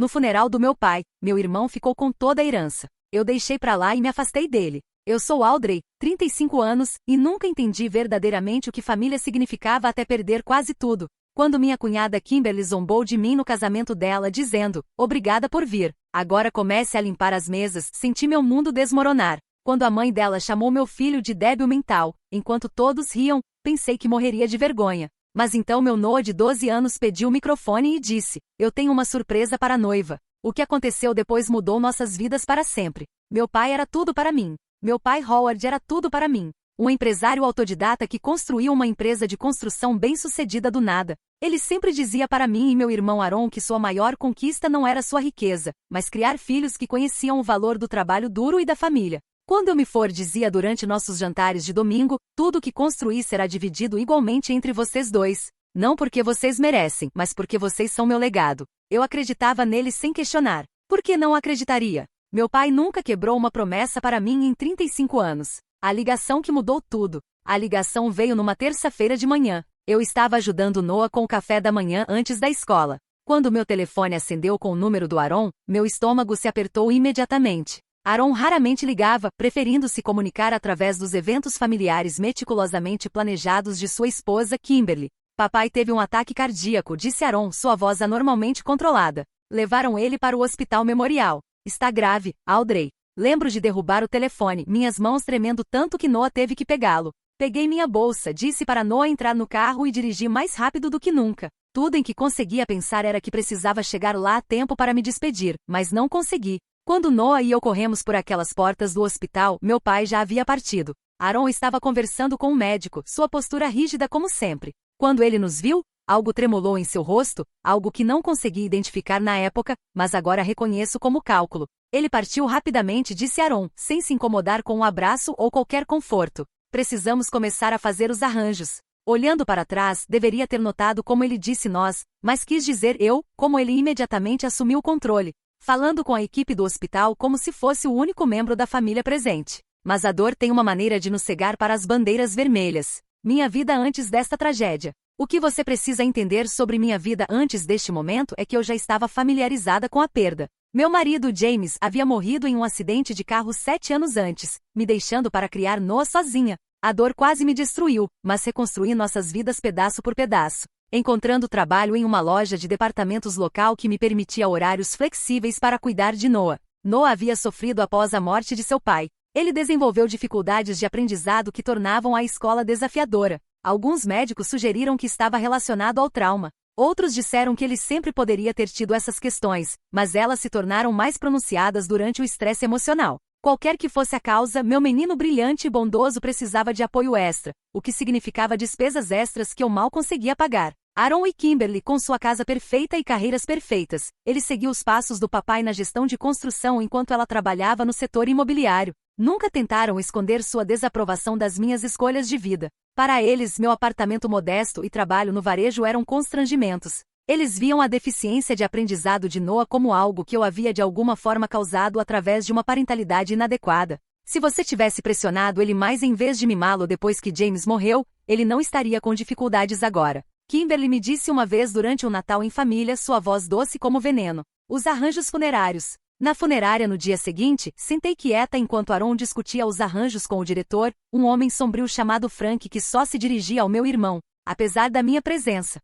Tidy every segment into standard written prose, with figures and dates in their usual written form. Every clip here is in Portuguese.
No funeral do meu pai, meu irmão ficou com toda a herança. Eu deixei pra lá e me afastei dele. Eu sou Audrey, 35 anos, e nunca entendi verdadeiramente o que família significava até perder quase tudo. Quando minha cunhada Kimberly zombou de mim no casamento dela, dizendo, obrigada por vir. Agora comece a limpar as mesas, senti meu mundo desmoronar. Quando a mãe dela chamou meu filho de débil mental, enquanto todos riam, pensei que morreria de vergonha. Mas então meu Noah de 12 anos pediu o microfone e disse, eu tenho uma surpresa para a noiva. O que aconteceu depois mudou nossas vidas para sempre. Meu pai era tudo para mim. Meu pai Howard era tudo para mim. Um empresário autodidata que construiu uma empresa de construção bem-sucedida do nada. Ele sempre dizia para mim e meu irmão Aaron que sua maior conquista não era sua riqueza, mas criar filhos que conheciam o valor do trabalho duro e da família. Quando eu me for, dizia durante nossos jantares de domingo, tudo o que construí será dividido igualmente entre vocês dois. Não porque vocês merecem, mas porque vocês são meu legado. Eu acreditava nele sem questionar. Por que não acreditaria? Meu pai nunca quebrou uma promessa para mim em 35 anos. A ligação que mudou tudo. A ligação veio numa terça-feira de manhã. Eu estava ajudando Noah com o café da manhã antes da escola. Quando meu telefone acendeu com o número do Aaron, meu estômago se apertou imediatamente. Aaron raramente ligava, preferindo se comunicar através dos eventos familiares meticulosamente planejados de sua esposa, Kimberly. Papai teve um ataque cardíaco, disse Aaron, sua voz anormalmente controlada. Levaram ele para o hospital memorial. Está grave, Audrey. Lembro de derrubar o telefone, minhas mãos tremendo tanto que Noah teve que pegá-lo. Peguei minha bolsa, disse para Noah entrar no carro e dirigi mais rápido do que nunca. Tudo em que conseguia pensar era que precisava chegar lá a tempo para me despedir, mas não consegui. Quando Noah e eu corremos por aquelas portas do hospital, meu pai já havia partido. Aaron estava conversando com um médico, sua postura rígida como sempre. Quando ele nos viu, algo tremulou em seu rosto, algo que não consegui identificar na época, mas agora reconheço como cálculo. Ele partiu rapidamente, disse Aaron, sem se incomodar com um abraço ou qualquer conforto. Precisamos começar a fazer os arranjos. Olhando para trás, deveria ter notado como ele disse nós, mas quis dizer eu, como ele imediatamente assumiu o controle, falando com a equipe do hospital como se fosse o único membro da família presente. Mas a dor tem uma maneira de nos cegar para as bandeiras vermelhas. Minha vida antes desta tragédia. O que você precisa entender sobre minha vida antes deste momento é que eu já estava familiarizada com a perda. Meu marido, James, havia morrido em um acidente de carro 7 anos antes, me deixando para criar Noah sozinha. A dor quase me destruiu, mas reconstruí nossas vidas pedaço por pedaço. Encontrando trabalho em uma loja de departamentos local que me permitia horários flexíveis para cuidar de Noah. Noah havia sofrido após a morte de seu pai. Ele desenvolveu dificuldades de aprendizado que tornavam a escola desafiadora. Alguns médicos sugeriram que estava relacionado ao trauma. Outros disseram que ele sempre poderia ter tido essas questões, mas elas se tornaram mais pronunciadas durante o estresse emocional. Qualquer que fosse a causa, meu menino brilhante e bondoso precisava de apoio extra, o que significava despesas extras que eu mal conseguia pagar. Aaron e Kimberly com sua casa perfeita e carreiras perfeitas. Ele seguiu os passos do papai na gestão de construção enquanto ela trabalhava no setor imobiliário. Nunca tentaram esconder sua desaprovação das minhas escolhas de vida. Para eles, meu apartamento modesto e trabalho no varejo eram constrangimentos. Eles viam a deficiência de aprendizado de Noah como algo que eu havia de alguma forma causado através de uma parentalidade inadequada. Se você tivesse pressionado ele mais em vez de mimá-lo depois que James morreu, ele não estaria com dificuldades agora. Kimberly me disse uma vez durante um Natal em família, sua voz doce como veneno. Os arranjos funerários. Na funerária no dia seguinte, sentei quieta enquanto Aaron discutia os arranjos com o diretor, um homem sombrio chamado Frank que só se dirigia ao meu irmão, apesar da minha presença.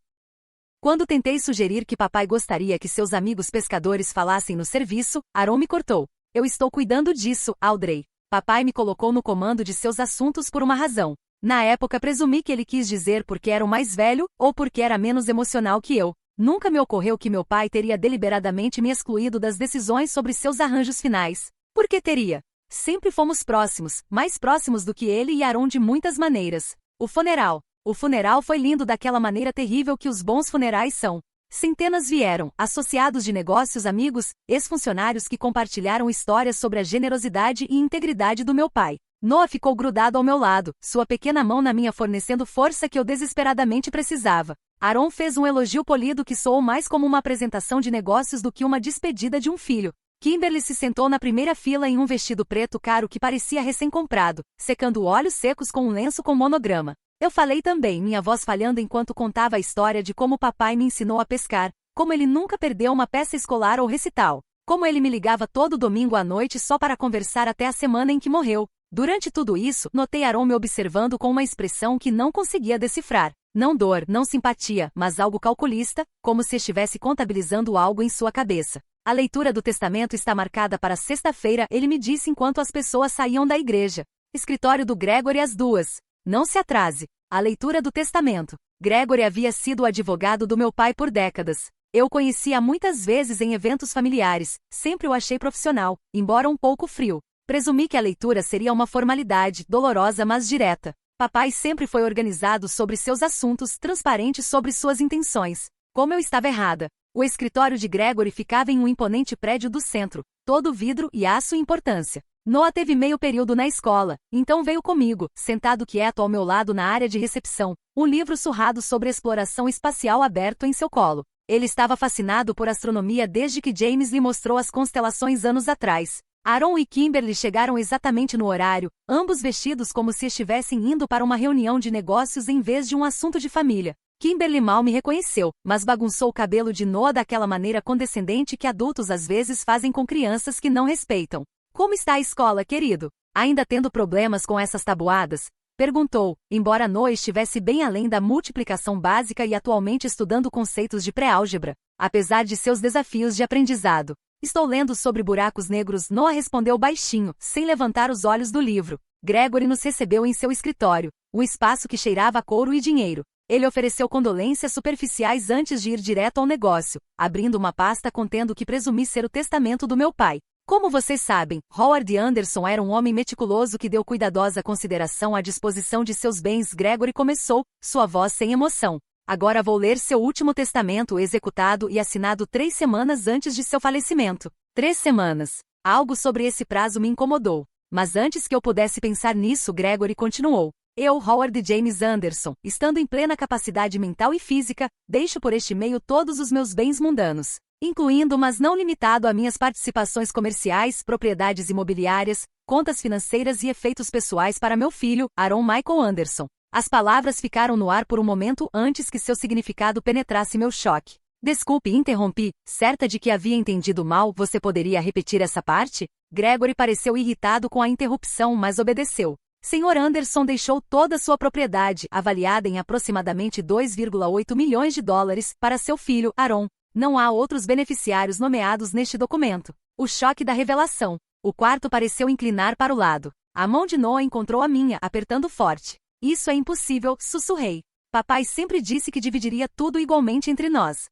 Quando tentei sugerir que papai gostaria que seus amigos pescadores falassem no serviço, Aaron me cortou. Eu estou cuidando disso, Audrey. Papai me colocou no comando de seus assuntos por uma razão. Na época presumi que ele quis dizer porque era o mais velho, ou porque era menos emocional que eu. Nunca me ocorreu que meu pai teria deliberadamente me excluído das decisões sobre seus arranjos finais. Por que teria? Sempre fomos próximos, mais próximos do que ele e Aaron de muitas maneiras. O funeral. O funeral foi lindo daquela maneira terrível que os bons funerais são. Centenas vieram, associados de negócios, amigos, ex-funcionários que compartilharam histórias sobre a generosidade e integridade do meu pai. Noah ficou grudado ao meu lado, sua pequena mão na minha fornecendo força que eu desesperadamente precisava. Aaron fez um elogio polido que soou mais como uma apresentação de negócios do que uma despedida de um filho. Kimberly se sentou na primeira fila em um vestido preto caro que parecia recém-comprado, secando olhos secos com um lenço com monograma. Eu falei também, minha voz falhando enquanto contava a história de como papai me ensinou a pescar, Como ele nunca perdeu uma peça escolar ou recital. Como ele me ligava todo domingo à noite só para conversar até a semana em que morreu. Durante tudo isso, notei Aaron me observando com uma expressão que não conseguia decifrar. Não dor, não simpatia, mas algo calculista, como se estivesse contabilizando algo em sua cabeça. A leitura do testamento está marcada para sexta-feira, ele me disse enquanto as pessoas saíam da igreja. Escritório do Gregory às 2. Não se atrase. A leitura do testamento. Gregory havia sido o advogado do meu pai por décadas. Eu o conhecia muitas vezes em eventos familiares, sempre o achei profissional, embora um pouco frio. Presumi que a leitura seria uma formalidade, dolorosa mas direta. Papai sempre foi organizado sobre seus assuntos, transparente sobre suas intenções. Como eu estava errada. O escritório de Gregory ficava em um imponente prédio do centro, todo vidro e aço e importância. Noah teve meio período na escola, então veio comigo, sentado quieto ao meu lado na área de recepção, um livro surrado sobre exploração espacial aberto em seu colo. Ele estava fascinado por astronomia desde que James lhe mostrou as constelações anos atrás. Aaron e Kimberly chegaram exatamente no horário, ambos vestidos como se estivessem indo para uma reunião de negócios em vez de um assunto de família. Kimberly mal me reconheceu, mas bagunçou o cabelo de Noah daquela maneira condescendente que adultos às vezes fazem com crianças que não respeitam. Como está a escola, querido? Ainda tendo problemas com essas tabuadas? Perguntou, embora Noah estivesse bem além da multiplicação básica e atualmente estudando conceitos de pré-álgebra, apesar de seus desafios de aprendizado. Estou lendo sobre buracos negros, Noah respondeu baixinho, sem levantar os olhos do livro. Gregory nos recebeu em seu escritório, um espaço que cheirava a couro e dinheiro. Ele ofereceu condolências superficiais antes de ir direto ao negócio, abrindo uma pasta contendo o que presumi ser o testamento do meu pai. Como vocês sabem, Howard Anderson era um homem meticuloso que deu cuidadosa consideração à disposição de seus bens. Gregory começou, sua voz sem emoção. Agora vou ler seu último testamento executado e assinado 3 semanas antes de seu falecimento. 3 semanas. Algo sobre esse prazo me incomodou. Mas antes que eu pudesse pensar nisso, Gregory continuou. Eu, Howard James Anderson, estando em plena capacidade mental e física, deixo por este meio todos os meus bens mundanos, incluindo mas não limitado a minhas participações comerciais, propriedades imobiliárias, contas financeiras e efeitos pessoais para meu filho, Aaron Michael Anderson. As palavras ficaram no ar por um momento antes que seu significado penetrasse meu choque. Desculpe, interrompi, certa de que havia entendido mal, você poderia repetir essa parte? Gregory pareceu irritado com a interrupção, mas obedeceu. Sr. Anderson deixou toda sua propriedade, avaliada em aproximadamente 2,8 milhões de dólares, para seu filho, Aaron. Não há outros beneficiários nomeados neste documento. O choque da revelação. O quarto pareceu inclinar para o lado. A mão de Noah encontrou a minha, apertando forte. Isso é impossível, sussurrei. Papai sempre disse que dividiria tudo igualmente entre nós.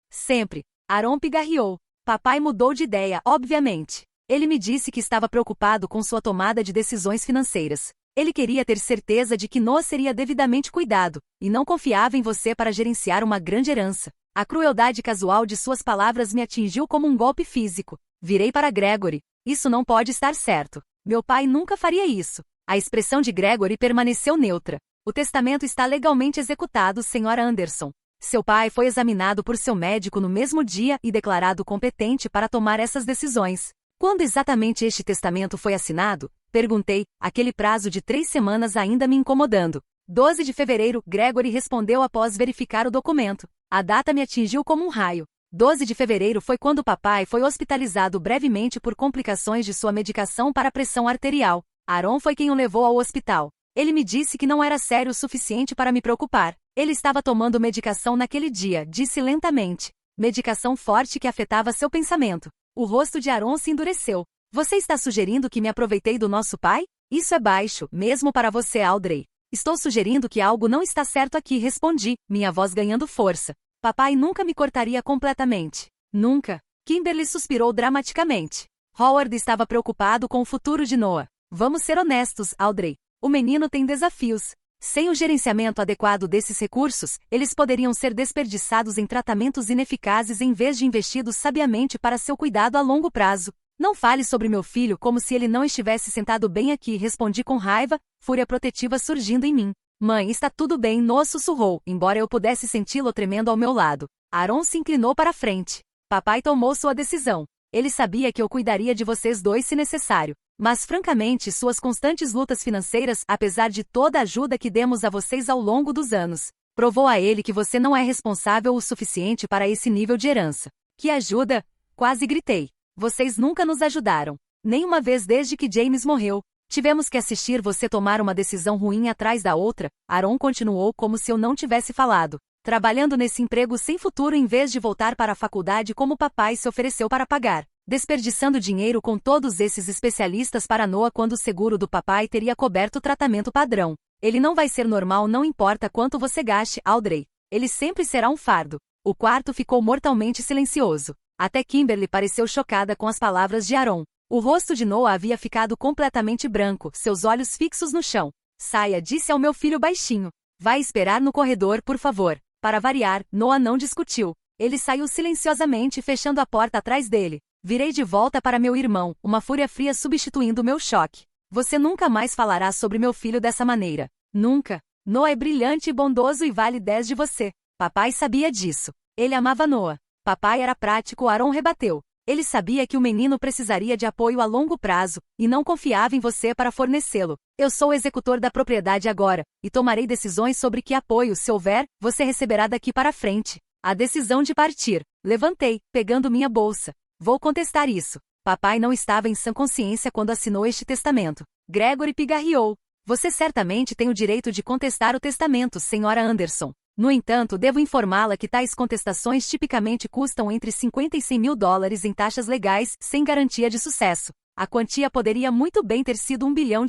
Sempre. Aaron pigarreou. Papai mudou de ideia, obviamente. Ele me disse que estava preocupado com sua tomada de decisões financeiras. Ele queria ter certeza de que Noah seria devidamente cuidado, e não confiava em você para gerenciar uma grande herança. A crueldade casual de suas palavras me atingiu como um golpe físico. Virei para Gregory. Isso não pode estar certo. Meu pai nunca faria isso. A expressão de Gregory permaneceu neutra. O testamento está legalmente executado, Sr. Anderson. Seu pai foi examinado por seu médico no mesmo dia e declarado competente para tomar essas decisões. Quando exatamente este testamento foi assinado? Perguntei, aquele prazo de 3 semanas ainda me incomodando. 12 de fevereiro, Gregory respondeu após verificar o documento. A data me atingiu como um raio. 12 de fevereiro foi quando papai foi hospitalizado brevemente por complicações de sua medicação para pressão arterial. Aaron foi quem o levou ao hospital. Ele me disse que não era sério o suficiente para me preocupar. Ele estava tomando medicação naquele dia, disse lentamente. Medicação forte que afetava seu pensamento. O rosto de Aaron se endureceu. Você está sugerindo que me aproveitei do nosso pai? Isso é baixo, mesmo para você, Audrey. Estou sugerindo que algo não está certo aqui, respondi, minha voz ganhando força. Papai nunca me cortaria completamente. Nunca. Kimberly suspirou dramaticamente. Howard estava preocupado com o futuro de Noah. Vamos ser honestos, Audrey. O menino tem desafios. Sem o gerenciamento adequado desses recursos, eles poderiam ser desperdiçados em tratamentos ineficazes em vez de investidos sabiamente para seu cuidado a longo prazo. Não fale sobre meu filho como se ele não estivesse sentado bem aqui, respondi com raiva, fúria protetiva surgindo em mim. Mãe, está tudo bem, Noah sussurrou, embora eu pudesse senti-lo tremendo ao meu lado. Aaron se inclinou para a frente. Papai tomou sua decisão. Ele sabia que eu cuidaria de vocês dois se necessário. Mas francamente, suas constantes lutas financeiras, apesar de toda a ajuda que demos a vocês ao longo dos anos, Provou a ele que você não é responsável o suficiente para esse nível de herança. Que ajuda? Quase gritei. Vocês nunca nos ajudaram. Nem uma vez desde que James morreu. Tivemos que assistir você tomar uma decisão ruim atrás da outra. Aaron continuou como se eu não tivesse falado. Trabalhando nesse emprego sem futuro em vez de voltar para a faculdade como papai se ofereceu para pagar. Desperdiçando dinheiro com todos esses especialistas para Noah quando o seguro do papai teria coberto o tratamento padrão. Ele não vai ser normal, não importa quanto você gaste, Audrey. Ele sempre será um fardo. O quarto ficou mortalmente silencioso. Até Kimberly pareceu chocada com as palavras de Aaron. O rosto de Noah havia ficado completamente branco, seus olhos fixos no chão. Saia, disse ao meu filho baixinho. Vai esperar no corredor, por favor. Para variar, Noah não discutiu. Ele saiu silenciosamente, fechando a porta atrás dele. Virei de volta para meu irmão, uma fúria fria substituindo meu choque. Você nunca mais falará sobre meu filho dessa maneira. Nunca. Noah é brilhante e bondoso e vale 10 de você. Papai sabia disso. Ele amava Noah. Papai era prático, Aaron rebateu. Ele sabia que o menino precisaria de apoio a longo prazo, e não confiava em você para fornecê-lo. Eu sou o executor da propriedade agora, e tomarei decisões sobre que apoio, se houver, você receberá daqui para frente. A decisão de partir. Levantei, pegando minha bolsa. Vou contestar isso. Papai não estava em sã consciência quando assinou este testamento. Gregory pigarreou. Você certamente tem o direito de contestar o testamento, Sra. Anderson. No entanto, devo informá-la que tais contestações tipicamente custam entre 50 e 100 mil dólares em taxas legais, sem garantia de sucesso. A quantia poderia muito bem ter sido $1 bilhão.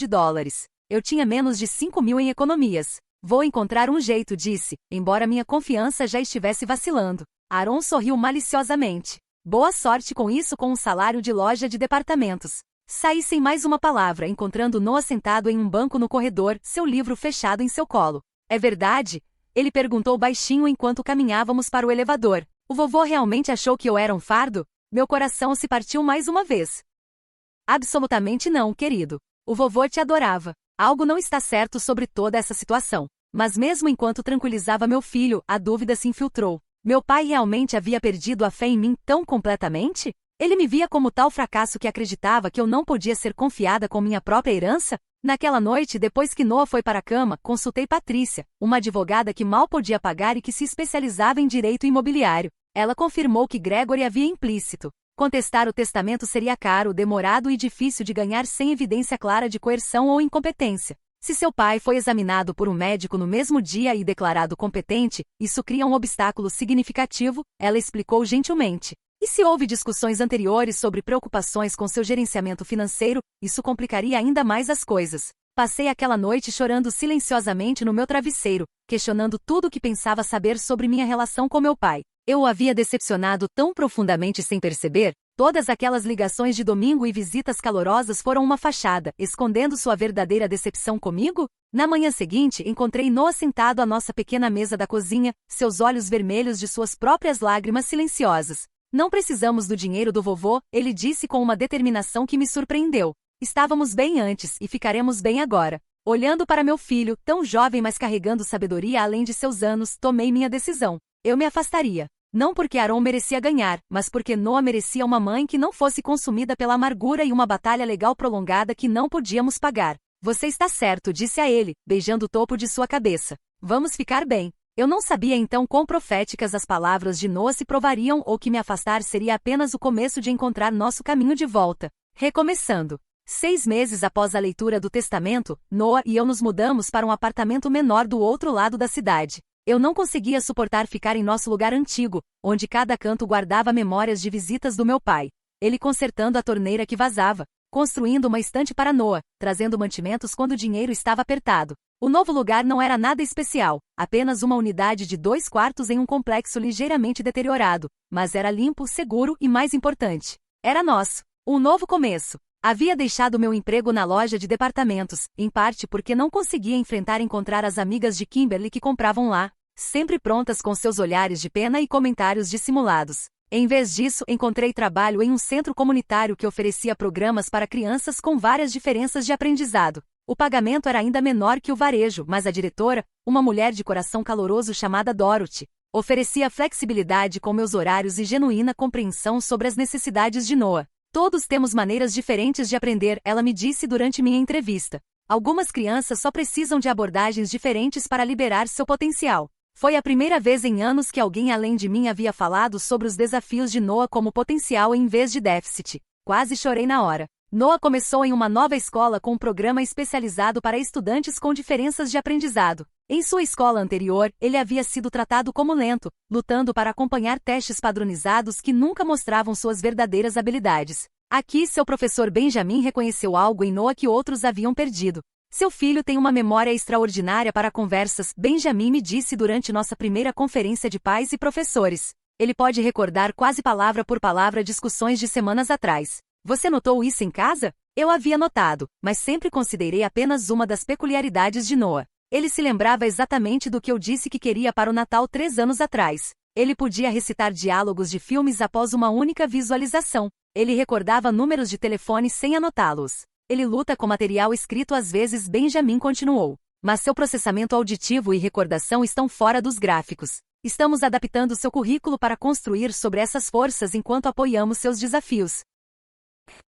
Eu tinha menos de 5 mil em economias. Vou encontrar um jeito, disse, embora minha confiança já estivesse vacilando. Aaron sorriu maliciosamente. Boa sorte com isso com um salário de loja de departamentos. Saí sem mais uma palavra, encontrando Noah sentado em um banco no corredor, seu livro fechado em seu colo. É verdade? Ele perguntou baixinho enquanto caminhávamos para o elevador. O vovô realmente achou que eu era um fardo? Meu coração se partiu mais uma vez. Absolutamente não, querido. O vovô te adorava. Algo não está certo sobre toda essa situação. Mas mesmo enquanto tranquilizava meu filho, a dúvida se infiltrou. Meu pai realmente havia perdido a fé em mim tão completamente? Ele me via como tal fracasso que acreditava que eu não podia ser confiada com minha própria herança? Naquela noite, depois que Noah foi para a cama, consultei Patrícia, uma advogada que mal podia pagar e que se especializava em direito imobiliário. Ela confirmou que Gregory havia implícito. Contestar o testamento seria caro, demorado e difícil de ganhar sem evidência clara de coerção ou incompetência. Se seu pai foi examinado por um médico no mesmo dia e declarado competente, isso cria um obstáculo significativo, ela explicou gentilmente. E se houve discussões anteriores sobre preocupações com seu gerenciamento financeiro, isso complicaria ainda mais as coisas. Passei aquela noite chorando silenciosamente no meu travesseiro, questionando tudo o que pensava saber sobre minha relação com meu pai. Eu o havia decepcionado tão profundamente sem perceber? Todas aquelas ligações de domingo e visitas calorosas foram uma fachada, escondendo sua verdadeira decepção comigo? Na manhã seguinte, encontrei Noah sentado à nossa pequena mesa da cozinha, seus olhos vermelhos de suas próprias lágrimas silenciosas. Não precisamos do dinheiro do vovô, ele disse com uma determinação que me surpreendeu. Estávamos bem antes e ficaremos bem agora. Olhando para meu filho, tão jovem mas carregando sabedoria além de seus anos, tomei minha decisão. Eu me afastaria. Não porque Aaron merecia ganhar, mas porque Noah merecia uma mãe que não fosse consumida pela amargura e uma batalha legal prolongada que não podíamos pagar. Você está certo, disse a ele, beijando o topo de sua cabeça. Vamos ficar bem. Eu não sabia então quão proféticas as palavras de Noah se provariam ou que me afastar seria apenas o começo de encontrar nosso caminho de volta. Recomeçando. 6 meses após a leitura do testamento, Noah e eu nos mudamos para um apartamento menor do outro lado da cidade. Eu não conseguia suportar ficar em nosso lugar antigo, onde cada canto guardava memórias de visitas do meu pai. Ele consertando a torneira que vazava, construindo uma estante para Noah, trazendo mantimentos quando o dinheiro estava apertado. O novo lugar não era nada especial, apenas uma unidade de 2 quartos em um complexo ligeiramente deteriorado, mas era limpo, seguro e mais importante. Era nosso. Um novo começo. Havia deixado meu emprego na loja de departamentos, em parte porque não conseguia enfrentar encontrar as amigas de Kimberly que compravam lá, sempre prontas com seus olhares de pena e comentários dissimulados. Em vez disso, encontrei trabalho em um centro comunitário que oferecia programas para crianças com várias diferenças de aprendizado. O pagamento era ainda menor que o varejo, mas a diretora, uma mulher de coração caloroso chamada Dorothy, oferecia flexibilidade com meus horários e genuína compreensão sobre as necessidades de Noah. Todos temos maneiras diferentes de aprender, ela me disse durante minha entrevista. Algumas crianças só precisam de abordagens diferentes para liberar seu potencial. Foi a primeira vez em anos que alguém além de mim havia falado sobre os desafios de Noah como potencial em vez de déficit. Quase chorei na hora. Noah começou em uma nova escola com um programa especializado para estudantes com diferenças de aprendizado. Em sua escola anterior, ele havia sido tratado como lento, lutando para acompanhar testes padronizados que nunca mostravam suas verdadeiras habilidades. Aqui, seu professor Benjamin reconheceu algo em Noah que outros haviam perdido. Seu filho tem uma memória extraordinária para conversas, Benjamin me disse durante nossa primeira conferência de pais e professores. Ele pode recordar quase palavra por palavra discussões de semanas atrás. Você notou isso em casa? Eu havia notado, mas sempre considerei apenas uma das peculiaridades de Noah. Ele se lembrava exatamente do que eu disse que queria para o Natal 3 anos atrás. Ele podia recitar diálogos de filmes após uma única visualização. Ele recordava números de telefone sem anotá-los. Ele luta com material escrito às vezes, Benjamin continuou. Mas seu processamento auditivo e recordação estão fora dos gráficos. Estamos adaptando seu currículo para construir sobre essas forças enquanto apoiamos seus desafios.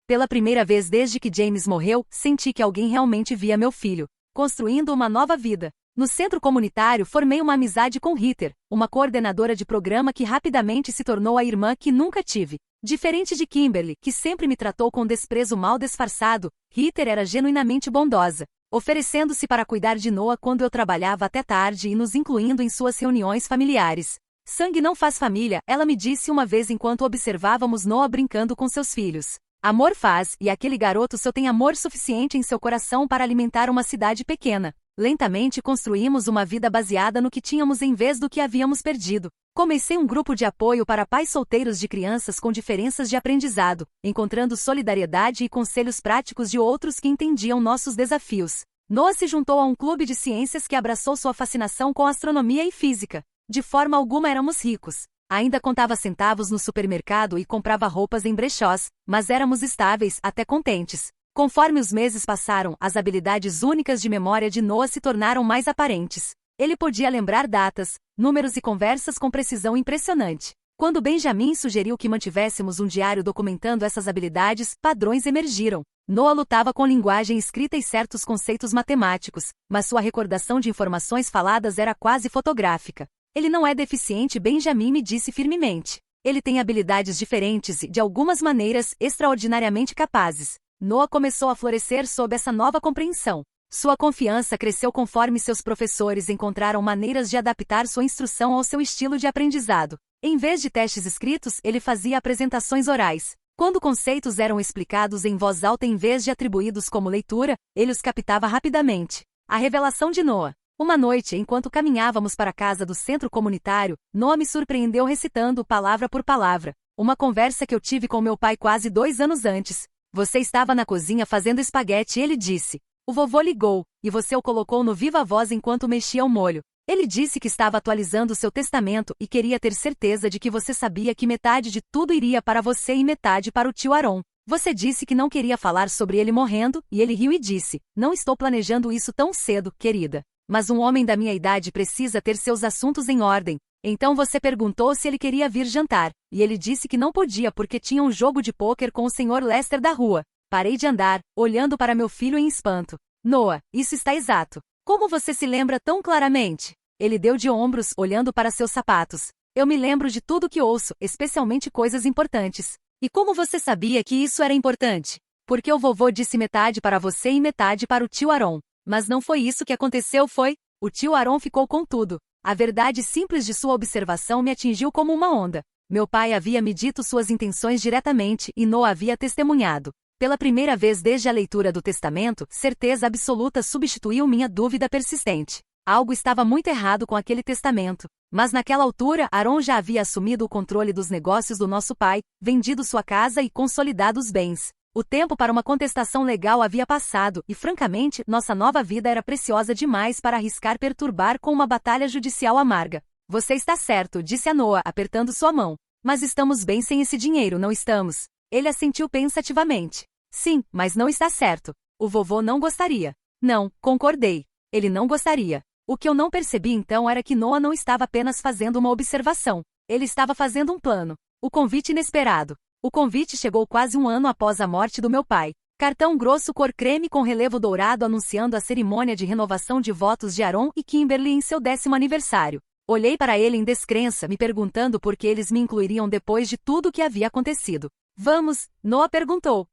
Pela primeira vez desde que James morreu, senti que alguém realmente via meu filho, construindo uma nova vida. No centro comunitário formei uma amizade com Heather, uma coordenadora de programa que rapidamente se tornou a irmã que nunca tive. Diferente de Kimberly, que sempre me tratou com desprezo mal disfarçado, Heather era genuinamente bondosa, oferecendo-se para cuidar de Noah quando eu trabalhava até tarde e nos incluindo em suas reuniões familiares. Sangue não faz família, ela me disse uma vez enquanto observávamos Noah brincando com seus filhos. Amor faz, e aquele garoto só tem amor suficiente em seu coração para alimentar uma cidade pequena. Lentamente construímos uma vida baseada no que tínhamos em vez do que havíamos perdido. Comecei um grupo de apoio para pais solteiros de crianças com diferenças de aprendizado, encontrando solidariedade e conselhos práticos de outros que entendiam nossos desafios. Noah se juntou a um clube de ciências que abraçou sua fascinação com astronomia e física. De forma alguma éramos ricos. Ainda contava centavos no supermercado e comprava roupas em brechós, mas éramos estáveis, até contentes. Conforme os meses passaram, as habilidades únicas de memória de Noah se tornaram mais aparentes. Ele podia lembrar datas, números e conversas com precisão impressionante. Quando Benjamin sugeriu que mantivéssemos um diário documentando essas habilidades, padrões emergiram. Noah lutava com linguagem escrita e certos conceitos matemáticos, mas sua recordação de informações faladas era quase fotográfica. Ele não é deficiente, Benjamin me disse firmemente. Ele tem habilidades diferentes e, de algumas maneiras, extraordinariamente capazes. Noah começou a florescer sob essa nova compreensão. Sua confiança cresceu conforme seus professores encontraram maneiras de adaptar sua instrução ao seu estilo de aprendizado. Em vez de testes escritos, ele fazia apresentações orais. Quando conceitos eram explicados em voz alta em vez de atribuídos como leitura, ele os captava rapidamente. A revelação de Noah. Uma noite, enquanto caminhávamos para a casa do centro comunitário, Noah me surpreendeu recitando palavra por palavra. Uma conversa que eu tive com meu pai quase 2 anos antes. Você estava na cozinha fazendo espaguete e ele disse. O vovô ligou, e você o colocou no viva voz enquanto mexia o molho. Ele disse que estava atualizando seu testamento e queria ter certeza de que você sabia que metade de tudo iria para você e metade para o tio Aaron. Você disse que não queria falar sobre ele morrendo, e ele riu e disse, não estou planejando isso tão cedo, querida. Mas um homem da minha idade precisa ter seus assuntos em ordem. Então você perguntou se ele queria vir jantar, e ele disse que não podia porque tinha um jogo de pôquer com o Sr. Lester da rua. Parei de andar, olhando para meu filho em espanto. Noah, isso está exato. Como você se lembra tão claramente? Ele deu de ombros, olhando para seus sapatos. Eu me lembro de tudo que ouço, especialmente coisas importantes. E como você sabia que isso era importante? Porque o vovô disse metade para você e metade para o tio Aaron. Mas não foi isso que aconteceu, foi? O tio Aaron ficou com tudo. A verdade simples de sua observação me atingiu como uma onda. Meu pai havia me dito suas intenções diretamente e Noah havia testemunhado. Pela primeira vez desde a leitura do testamento, certeza absoluta substituiu minha dúvida persistente. Algo estava muito errado com aquele testamento. Mas naquela altura, Aaron já havia assumido o controle dos negócios do nosso pai, vendido sua casa e consolidado os bens. O tempo para uma contestação legal havia passado e, francamente, nossa nova vida era preciosa demais para arriscar perturbar com uma batalha judicial amarga. Você está certo, disse a Noah, apertando sua mão. Mas estamos bem sem esse dinheiro, não estamos? Ele assentiu pensativamente. Sim, mas não está certo. O vovô não gostaria. Não, concordei. Ele não gostaria. O que eu não percebi então era que Noah não estava apenas fazendo uma observação. Ele estava fazendo um plano. O convite inesperado. O convite chegou quase 1 ano após a morte do meu pai. Cartão grosso cor creme com relevo dourado anunciando a cerimônia de renovação de votos de Aaron e Kimberly em seu 10º aniversário. Olhei para ele em descrença, me perguntando por que eles me incluiriam depois de tudo o que havia acontecido. Vamos, Noah perguntou,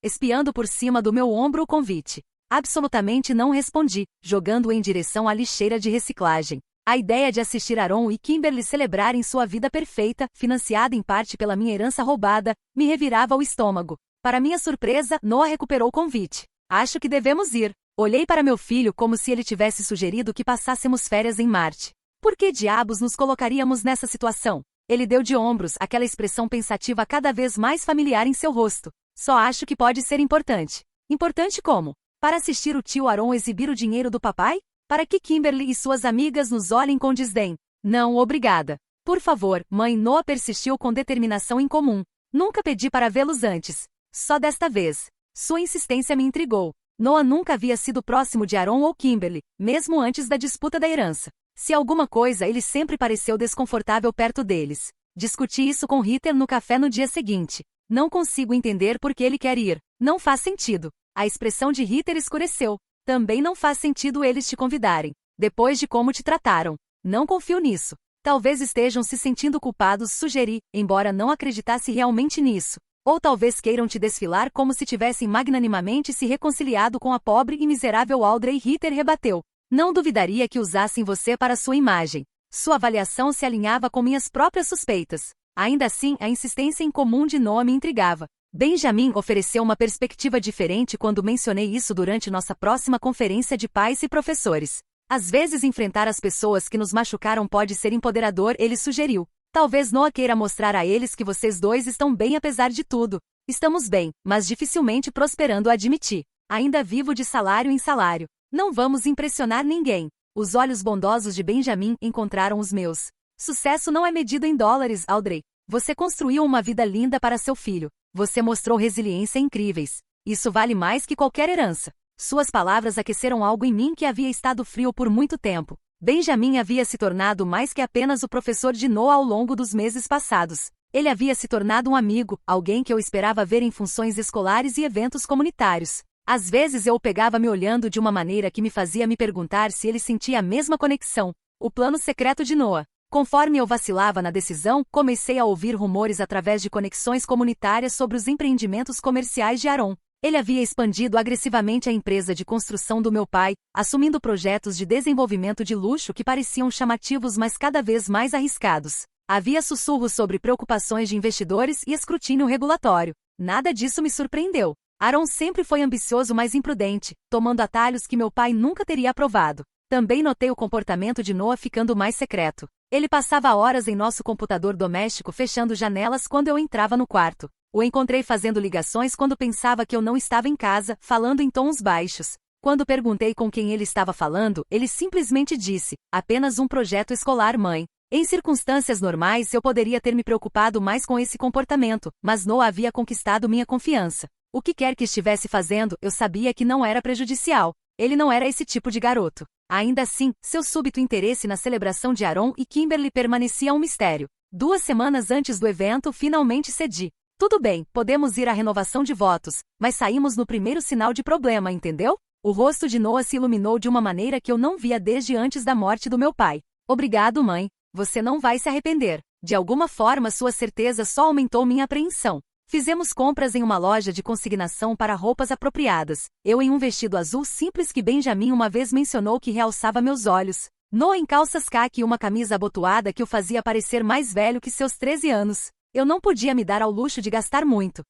espiando por cima do meu ombro o convite. Absolutamente não respondi, jogando-o em direção à lixeira de reciclagem. A ideia de assistir Aaron e Kimberly celebrarem sua vida perfeita, financiada em parte pela minha herança roubada, me revirava o estômago. Para minha surpresa, Noah recuperou o convite. Acho que devemos ir. Olhei para meu filho como se ele tivesse sugerido que passássemos férias em Marte. Por que diabos nos colocaríamos nessa situação? Ele deu de ombros, aquela expressão pensativa cada vez mais familiar em seu rosto. Só acho que pode ser importante. Importante como? Para assistir o tio Aaron exibir o dinheiro do papai? Para que Kimberly e suas amigas nos olhem com desdém? Não, obrigada. Por favor, mãe. Noah persistiu com determinação incomum. Nunca pedi para vê-los antes. Só desta vez. Sua insistência me intrigou. Noah nunca havia sido próximo de Aaron ou Kimberly, mesmo antes da disputa da herança. Se alguma coisa, ele sempre pareceu desconfortável perto deles. Discuti isso com Ritter no café no dia seguinte. Não consigo entender por que ele quer ir. Não faz sentido. A expressão de Ritter escureceu. Também não faz sentido eles te convidarem. Depois de como te trataram. Não confio nisso. Talvez estejam se sentindo culpados, sugeri, embora não acreditasse realmente nisso. Ou talvez queiram te desfilar como se tivessem magnanimamente se reconciliado com a pobre e miserável Audrey. Ritter rebateu. Não duvidaria que usassem você para sua imagem. Sua avaliação se alinhava com minhas próprias suspeitas. Ainda assim, a insistência incomum de Noah me intrigava. Benjamin ofereceu uma perspectiva diferente quando mencionei isso durante nossa próxima conferência de pais e professores. Às vezes enfrentar as pessoas que nos machucaram pode ser empoderador, ele sugeriu. Talvez Noah queira mostrar a eles que vocês dois estão bem apesar de tudo. Estamos bem, mas dificilmente prosperando, admiti. Ainda vivo de salário em salário. Não vamos impressionar ninguém. Os olhos bondosos de Benjamin encontraram os meus. Sucesso não é medido em dólares, Audrey. Você construiu uma vida linda para seu filho. Você mostrou resiliência incríveis. Isso vale mais que qualquer herança. Suas palavras aqueceram algo em mim que havia estado frio por muito tempo. Benjamin havia se tornado mais que apenas o professor de Noah ao longo dos meses passados. Ele havia se tornado um amigo, alguém que eu esperava ver em funções escolares e eventos comunitários. Às vezes eu o pegava me olhando de uma maneira que me fazia me perguntar se ele sentia a mesma conexão. O plano secreto de Noah. Conforme eu vacilava na decisão, comecei a ouvir rumores através de conexões comunitárias sobre os empreendimentos comerciais de Aaron. Ele havia expandido agressivamente a empresa de construção do meu pai, assumindo projetos de desenvolvimento de luxo que pareciam chamativos mas cada vez mais arriscados. Havia sussurros sobre preocupações de investidores e escrutínio regulatório. Nada disso me surpreendeu. Aaron sempre foi ambicioso mas imprudente, tomando atalhos que meu pai nunca teria aprovado. Também notei o comportamento de Noah ficando mais secreto. Ele passava horas em nosso computador doméstico fechando janelas quando eu entrava no quarto. O encontrei fazendo ligações quando pensava que eu não estava em casa, falando em tons baixos. Quando perguntei com quem ele estava falando, ele simplesmente disse, apenas um projeto escolar, mãe. Em circunstâncias normais eu poderia ter me preocupado mais com esse comportamento, mas Noah havia conquistado minha confiança. O que quer que estivesse fazendo, eu sabia que não era prejudicial. Ele não era esse tipo de garoto. Ainda assim, seu súbito interesse na celebração de Aaron e Kimberly permanecia um mistério. 2 semanas antes do evento, finalmente cedi. Tudo bem, podemos ir à renovação de votos, mas saímos no primeiro sinal de problema, entendeu? O rosto de Noah se iluminou de uma maneira que eu não via desde antes da morte do meu pai. Obrigado, mãe. Você não vai se arrepender. De alguma forma, sua certeza só aumentou minha apreensão. Fizemos compras em uma loja de consignação para roupas apropriadas. Eu em um vestido azul simples que Benjamin uma vez mencionou que realçava meus olhos. Noah em calças caqui e uma camisa abotoada que o fazia parecer mais velho que seus 13 anos. Eu não podia me dar ao luxo de gastar muito.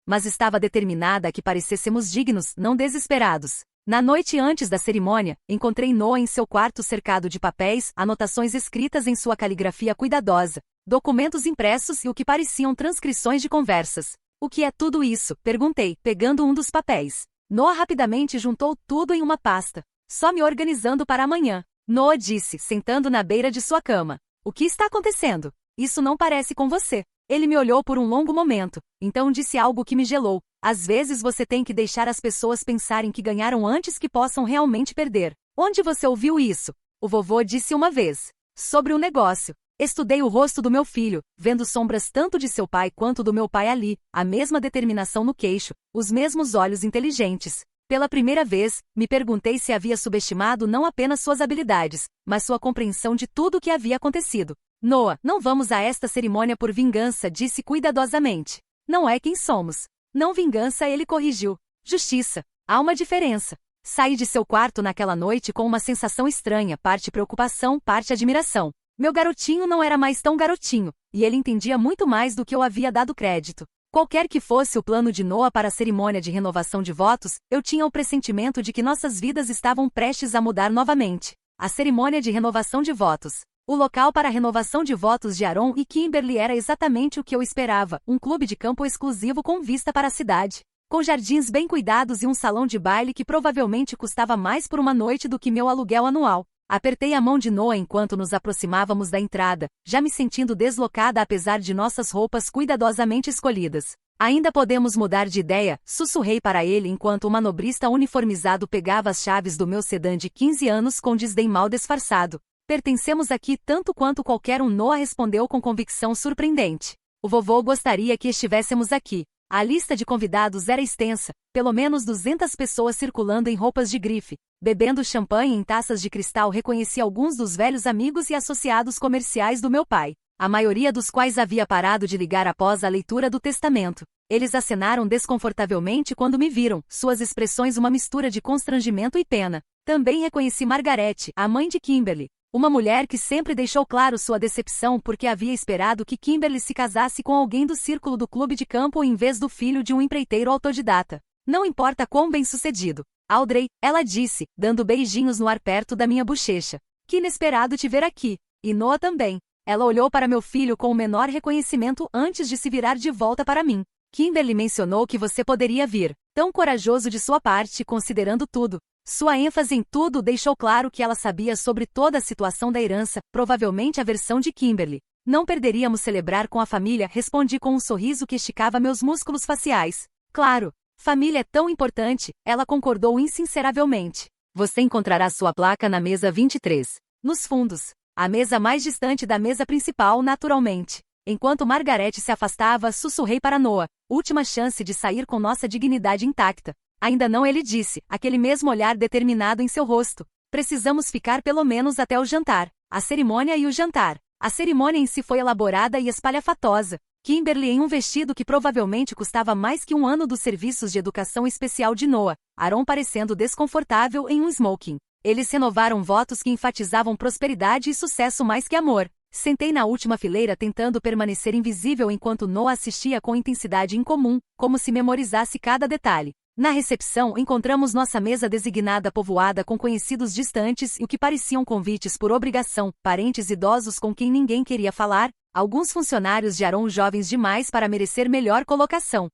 Mas estava determinada a que parecêssemos dignos, não desesperados. Na noite antes da cerimônia, encontrei Noah em seu quarto cercado de papéis, anotações escritas em sua caligrafia cuidadosa, documentos impressos e o que pareciam transcrições de conversas. O que é tudo isso? Perguntei, pegando um dos papéis. Noah rapidamente juntou tudo em uma pasta. Só me organizando para amanhã. Noah disse, sentando na beira de sua cama. O que está acontecendo? Isso não parece com você. Ele me olhou por um longo momento, então disse algo que me gelou. Às vezes você tem que deixar as pessoas pensarem que ganharam antes que possam realmente perder. Onde você ouviu isso? O vovô disse uma vez. Sobre o negócio. Estudei o rosto do meu filho, vendo sombras tanto de seu pai quanto do meu pai ali, a mesma determinação no queixo, os mesmos olhos inteligentes. Pela primeira vez, me perguntei se havia subestimado não apenas suas habilidades, mas sua compreensão de tudo o que havia acontecido. Noah, não vamos a esta cerimônia por vingança, disse cuidadosamente. Não é quem somos. Não vingança, ele corrigiu. Justiça. Há uma diferença. Saí de seu quarto naquela noite com uma sensação estranha, parte preocupação, parte admiração. Meu garotinho não era mais tão garotinho, e ele entendia muito mais do que eu havia dado crédito. Qualquer que fosse o plano de Noah para a cerimônia de renovação de votos, eu tinha o pressentimento de que nossas vidas estavam prestes a mudar novamente. A cerimônia de renovação de votos. O local para a renovação de votos de Aaron e Kimberly era exatamente o que eu esperava, um clube de campo exclusivo com vista para a cidade. Com jardins bem cuidados e um salão de baile que provavelmente custava mais por uma noite do que meu aluguel anual. Apertei a mão de Noah enquanto nos aproximávamos da entrada, já me sentindo deslocada apesar de nossas roupas cuidadosamente escolhidas. Ainda podemos mudar de ideia, sussurrei para ele enquanto o manobrista uniformizado pegava as chaves do meu sedã de 15 anos com desdém mal disfarçado. Pertencemos aqui tanto quanto qualquer um, Noah respondeu com convicção surpreendente. O vovô gostaria que estivéssemos aqui. A lista de convidados era extensa, pelo menos 200 pessoas circulando em roupas de grife, bebendo champanhe em taças de cristal. Reconheci alguns dos velhos amigos e associados comerciais do meu pai, a maioria dos quais havia parado de ligar após a leitura do testamento. Eles acenaram desconfortavelmente quando me viram, suas expressões uma mistura de constrangimento e pena. Também reconheci Margaret, a mãe de Kimberly. Uma mulher que sempre deixou claro sua decepção porque havia esperado que Kimberly se casasse com alguém do círculo do clube de campo em vez do filho de um empreiteiro autodidata. Não importa quão bem-sucedido. Audrey, ela disse, dando beijinhos no ar perto da minha bochecha. Que inesperado te ver aqui. E Noah também. Ela olhou para meu filho com o menor reconhecimento antes de se virar de volta para mim. Kimberly mencionou que você poderia vir. Tão corajoso de sua parte, considerando tudo. Sua ênfase em tudo deixou claro que ela sabia sobre toda a situação da herança, provavelmente a versão de Kimberly. Não perderíamos celebrar com a família, respondi com um sorriso que esticava meus músculos faciais. Claro, família é tão importante, ela concordou insinceravelmente. Você encontrará sua placa na mesa 23. Nos fundos. A mesa mais distante da mesa principal, naturalmente. Enquanto Margaret se afastava, sussurrei para Noah. Última chance de sair com nossa dignidade intacta. Ainda não, ele disse, aquele mesmo olhar determinado em seu rosto. Precisamos ficar pelo menos até o jantar. A cerimônia e o jantar. A cerimônia em si foi elaborada e espalhafatosa. Kimberly em um vestido que provavelmente custava mais que um ano dos serviços de educação especial de Noah. Aaron parecendo desconfortável em um smoking. Eles renovaram votos que enfatizavam prosperidade e sucesso mais que amor. Sentei na última fileira tentando permanecer invisível enquanto Noah assistia com intensidade incomum, como se memorizasse cada detalhe. Na recepção, encontramos nossa mesa designada povoada com conhecidos distantes e o que pareciam convites por obrigação, parentes idosos com quem ninguém queria falar, alguns funcionários de Aaron jovens demais para merecer melhor colocação.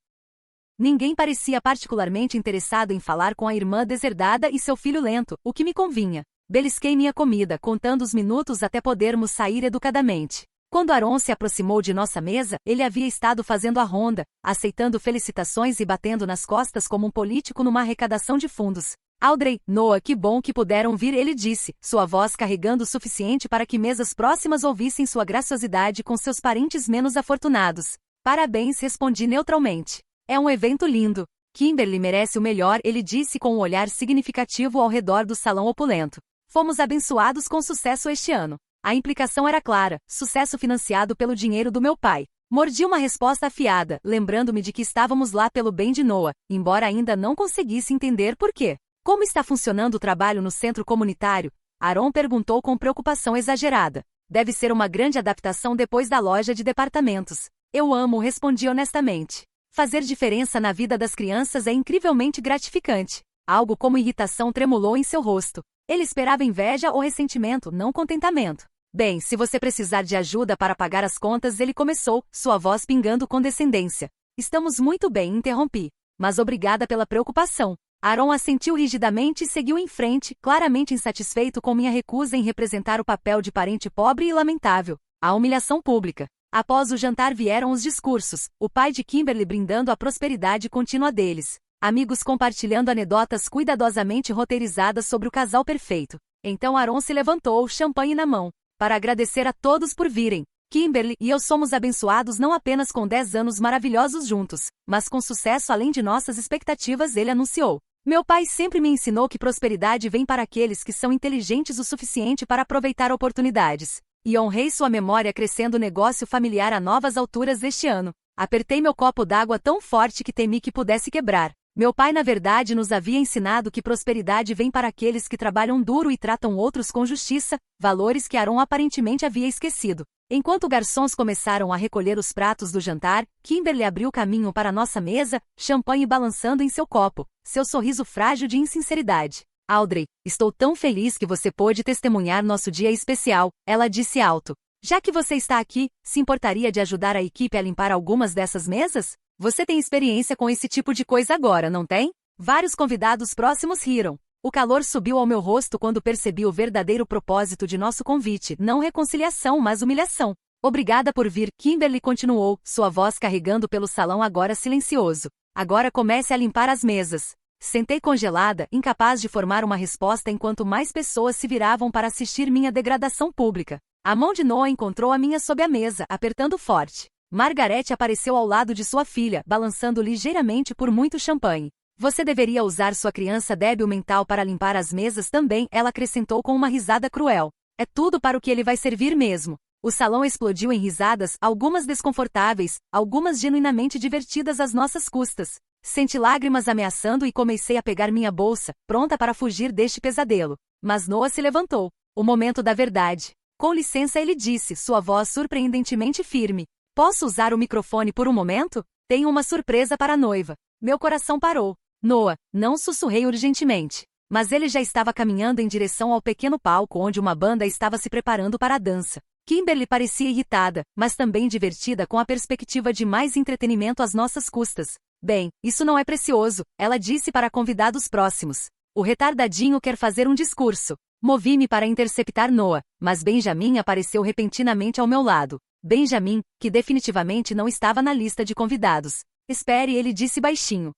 Ninguém parecia particularmente interessado em falar com a irmã deserdada e seu filho lento, o que me convinha. Belisquei minha comida, contando os minutos até podermos sair educadamente. Quando Aaron se aproximou de nossa mesa, ele havia estado fazendo a ronda, aceitando felicitações e batendo nas costas como um político numa arrecadação de fundos. Audrey, Noah, que bom que puderam vir, ele disse, sua voz carregando o suficiente para que mesas próximas ouvissem sua graciosidade com seus parentes menos afortunados. Parabéns, respondi neutralmente. É um evento lindo. Kimberly merece o melhor, ele disse com um olhar significativo ao redor do salão opulento. Fomos abençoados com sucesso este ano. A implicação era clara, sucesso financiado pelo dinheiro do meu pai. Mordi uma resposta afiada, lembrando-me de que estávamos lá pelo bem de Noah, embora ainda não conseguisse entender por quê. Como está funcionando o trabalho no centro comunitário? Aaron perguntou com preocupação exagerada. Deve ser uma grande adaptação depois da loja de departamentos. Eu amo, respondi honestamente. Fazer diferença na vida das crianças é incrivelmente gratificante. Algo como irritação tremulou em seu rosto. Ele esperava inveja ou ressentimento, não contentamento. Bem, se você precisar de ajuda para pagar as contas, ele começou, sua voz pingando condescendência. Estamos muito bem, interrompi. Mas obrigada pela preocupação. Aaron assentiu rigidamente e seguiu em frente, claramente insatisfeito com minha recusa em representar o papel de parente pobre e lamentável. A humilhação pública. Após o jantar vieram os discursos, o pai de Kimberly brindando a prosperidade contínua deles. Amigos compartilhando anedotas cuidadosamente roteirizadas sobre o casal perfeito. Então Aaron se levantou, champanhe na mão, para agradecer a todos por virem. Kimberly e eu somos abençoados não apenas com 10 anos maravilhosos juntos, mas com sucesso além de nossas expectativas, ele anunciou. Meu pai sempre me ensinou que prosperidade vem para aqueles que são inteligentes o suficiente para aproveitar oportunidades. E honrei sua memória crescendo o negócio familiar a novas alturas este ano. Apertei meu copo d'água tão forte que temi que pudesse quebrar. Meu pai na verdade nos havia ensinado que prosperidade vem para aqueles que trabalham duro e tratam outros com justiça, valores que Aaron aparentemente havia esquecido. Enquanto garçons começaram a recolher os pratos do jantar, Kimberly abriu caminho para nossa mesa, champanhe balançando em seu copo, seu sorriso frágil de insinceridade. Audrey, estou tão feliz que você pôde testemunhar nosso dia especial, ela disse alto. Já que você está aqui, se importaria de ajudar a equipe a limpar algumas dessas mesas? Você tem experiência com esse tipo de coisa agora, não tem? Vários convidados próximos riram. O calor subiu ao meu rosto quando percebi o verdadeiro propósito de nosso convite, não reconciliação, mas humilhação. Obrigada por vir, Kimberly continuou, sua voz carregando pelo salão agora silencioso. Agora comece a limpar as mesas. Sentei congelada, incapaz de formar uma resposta enquanto mais pessoas se viravam para assistir minha degradação pública. A mão de Noah encontrou a minha sob a mesa, apertando forte. Margaret apareceu ao lado de sua filha, balançando ligeiramente por muito champanhe. Você deveria usar sua criança débil mental para limpar as mesas também, ela acrescentou com uma risada cruel. É tudo para o que ele vai servir mesmo. O salão explodiu em risadas, algumas desconfortáveis, algumas genuinamente divertidas às nossas custas. Senti lágrimas ameaçando e comecei a pegar minha bolsa, pronta para fugir deste pesadelo. Mas Noah se levantou. O momento da verdade. Com licença, ele disse, sua voz surpreendentemente firme. Posso usar o microfone por um momento? Tenho uma surpresa para a noiva. Meu coração parou. Noah, não sussurrei urgentemente. Mas ele já estava caminhando em direção ao pequeno palco onde uma banda estava se preparando para a dança. Kimberly parecia irritada, mas também divertida com a perspectiva de mais entretenimento às nossas custas. Bem, isso não é precioso, ela disse para convidados próximos. O retardadinho quer fazer um discurso. Movi-me para interceptar Noah, mas Benjamin apareceu repentinamente ao meu lado. Benjamin, que definitivamente não estava na lista de convidados. Espere, ele disse baixinho.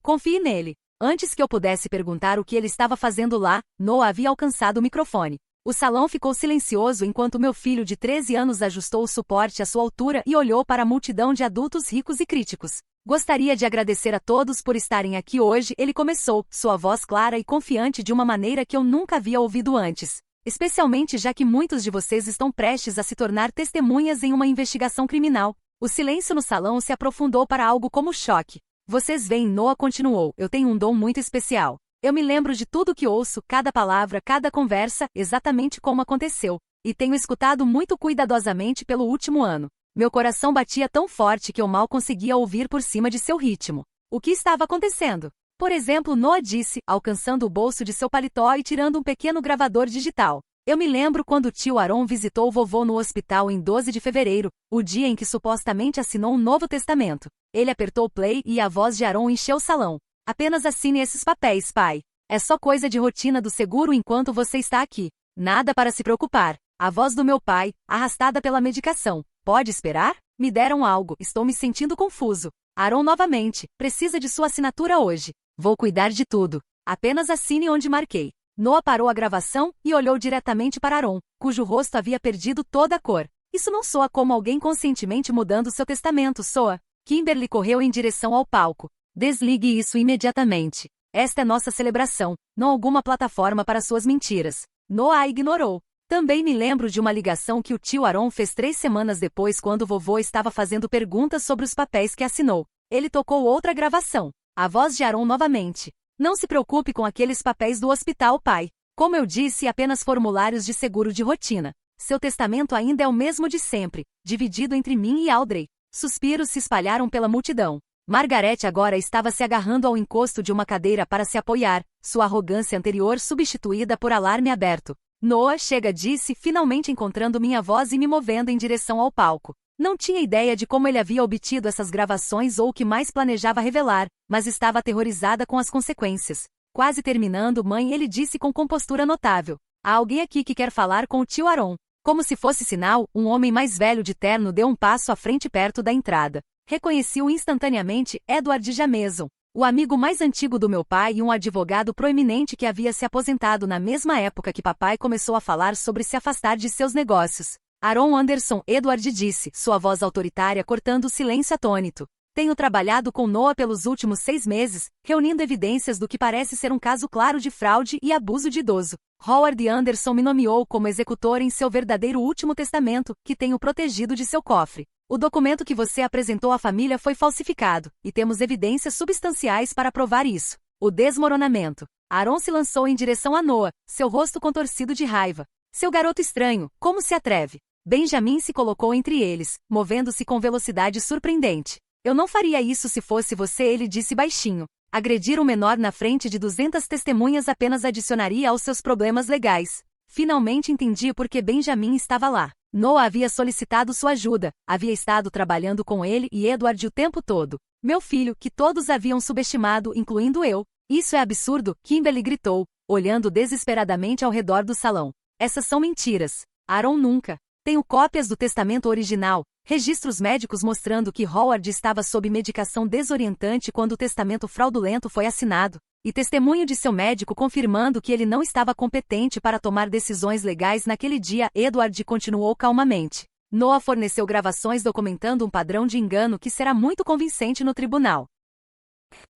Confie nele. Antes que eu pudesse perguntar o que ele estava fazendo lá, Noah havia alcançado o microfone. O salão ficou silencioso enquanto meu filho de 13 anos ajustou o suporte à sua altura e olhou para a multidão de adultos ricos e críticos. Gostaria de agradecer a todos por estarem aqui hoje, ele começou, sua voz clara e confiante de uma maneira que eu nunca havia ouvido antes. Especialmente já que muitos de vocês estão prestes a se tornar testemunhas em uma investigação criminal. O silêncio no salão se aprofundou para algo como choque. Vocês veem, Noah continuou, eu tenho um dom muito especial. Eu me lembro de tudo que ouço, cada palavra, cada conversa, exatamente como aconteceu. E tenho escutado muito cuidadosamente pelo último ano. Meu coração batia tão forte que eu mal conseguia ouvir por cima de seu ritmo. O que estava acontecendo? Por exemplo, Noah disse, alcançando o bolso de seu paletó e tirando um pequeno gravador digital. Eu me lembro quando o tio Aaron visitou o vovô no hospital em 12 de fevereiro, o dia em que supostamente assinou um Novo Testamento. Ele apertou play e a voz de Aaron encheu o salão. Apenas assine esses papéis, pai. É só coisa de rotina do seguro enquanto você está aqui. Nada para se preocupar. A voz do meu pai, arrastada pela medicação. Pode esperar? Me deram algo, estou me sentindo confuso. Aaron novamente, precisa de sua assinatura hoje. Vou cuidar de tudo. Apenas assine onde marquei. Noah parou a gravação e olhou diretamente para Aaron, cujo rosto havia perdido toda a cor. Isso não soa como alguém conscientemente mudando seu testamento, soa. Kimberly correu em direção ao palco. Desligue isso imediatamente. Esta é nossa celebração, não alguma plataforma para suas mentiras. Noah a ignorou. Também me lembro de uma ligação que o tio Aaron fez 3 semanas depois quando o vovô estava fazendo perguntas sobre os papéis que assinou. Ele tocou outra gravação. A voz de Aaron novamente. Não se preocupe com aqueles papéis do hospital, pai. Como eu disse, apenas formulários de seguro de rotina. Seu testamento ainda é o mesmo de sempre, dividido entre mim e Audrey. Suspiros se espalharam pela multidão. Margaret agora estava se agarrando ao encosto de uma cadeira para se apoiar, sua arrogância anterior substituída por alarme aberto. Noah chega, disse, finalmente encontrando minha voz e me movendo em direção ao palco. Não tinha ideia de como ele havia obtido essas gravações ou o que mais planejava revelar, mas estava aterrorizada com as consequências. Quase terminando, mãe, ele disse com compostura notável. Há alguém aqui que quer falar com o tio Aaron. Como se fosse sinal, um homem mais velho de terno deu um passo à frente perto da entrada. Reconheci-o instantaneamente, Edward Jameson, o amigo mais antigo do meu pai e um advogado proeminente que havia se aposentado na mesma época que papai começou a falar sobre se afastar de seus negócios. Aaron Anderson, Edward disse, sua voz autoritária cortando o silêncio atônito. Tenho trabalhado com Noah pelos últimos 6 meses, reunindo evidências do que parece ser um caso claro de fraude e abuso de idoso. Howard Anderson me nomeou como executor em seu verdadeiro último testamento, que tenho protegido de seu cofre. O documento que você apresentou à família foi falsificado, e temos evidências substanciais para provar isso. O desmoronamento. Aaron se lançou em direção a Noah, seu rosto contorcido de raiva. Seu garoto estranho, como se atreve? Benjamin se colocou entre eles, movendo-se com velocidade surpreendente. Eu não faria isso se fosse você, ele disse baixinho. Agredir um menor na frente de 200 testemunhas apenas adicionaria aos seus problemas legais. Finalmente entendi por que Benjamin estava lá. Noah havia solicitado sua ajuda, havia estado trabalhando com ele e Edward o tempo todo. Meu filho, que todos haviam subestimado, incluindo eu. Isso é absurdo, Kimberly gritou, olhando desesperadamente ao redor do salão. Essas são mentiras. Aaron nunca. Tenho cópias do testamento original, registros médicos mostrando que Howard estava sob medicação desorientante quando o testamento fraudulento foi assinado, e testemunho de seu médico confirmando que ele não estava competente para tomar decisões legais naquele dia. Edward continuou calmamente. Noah forneceu gravações documentando um padrão de engano que será muito convincente no tribunal.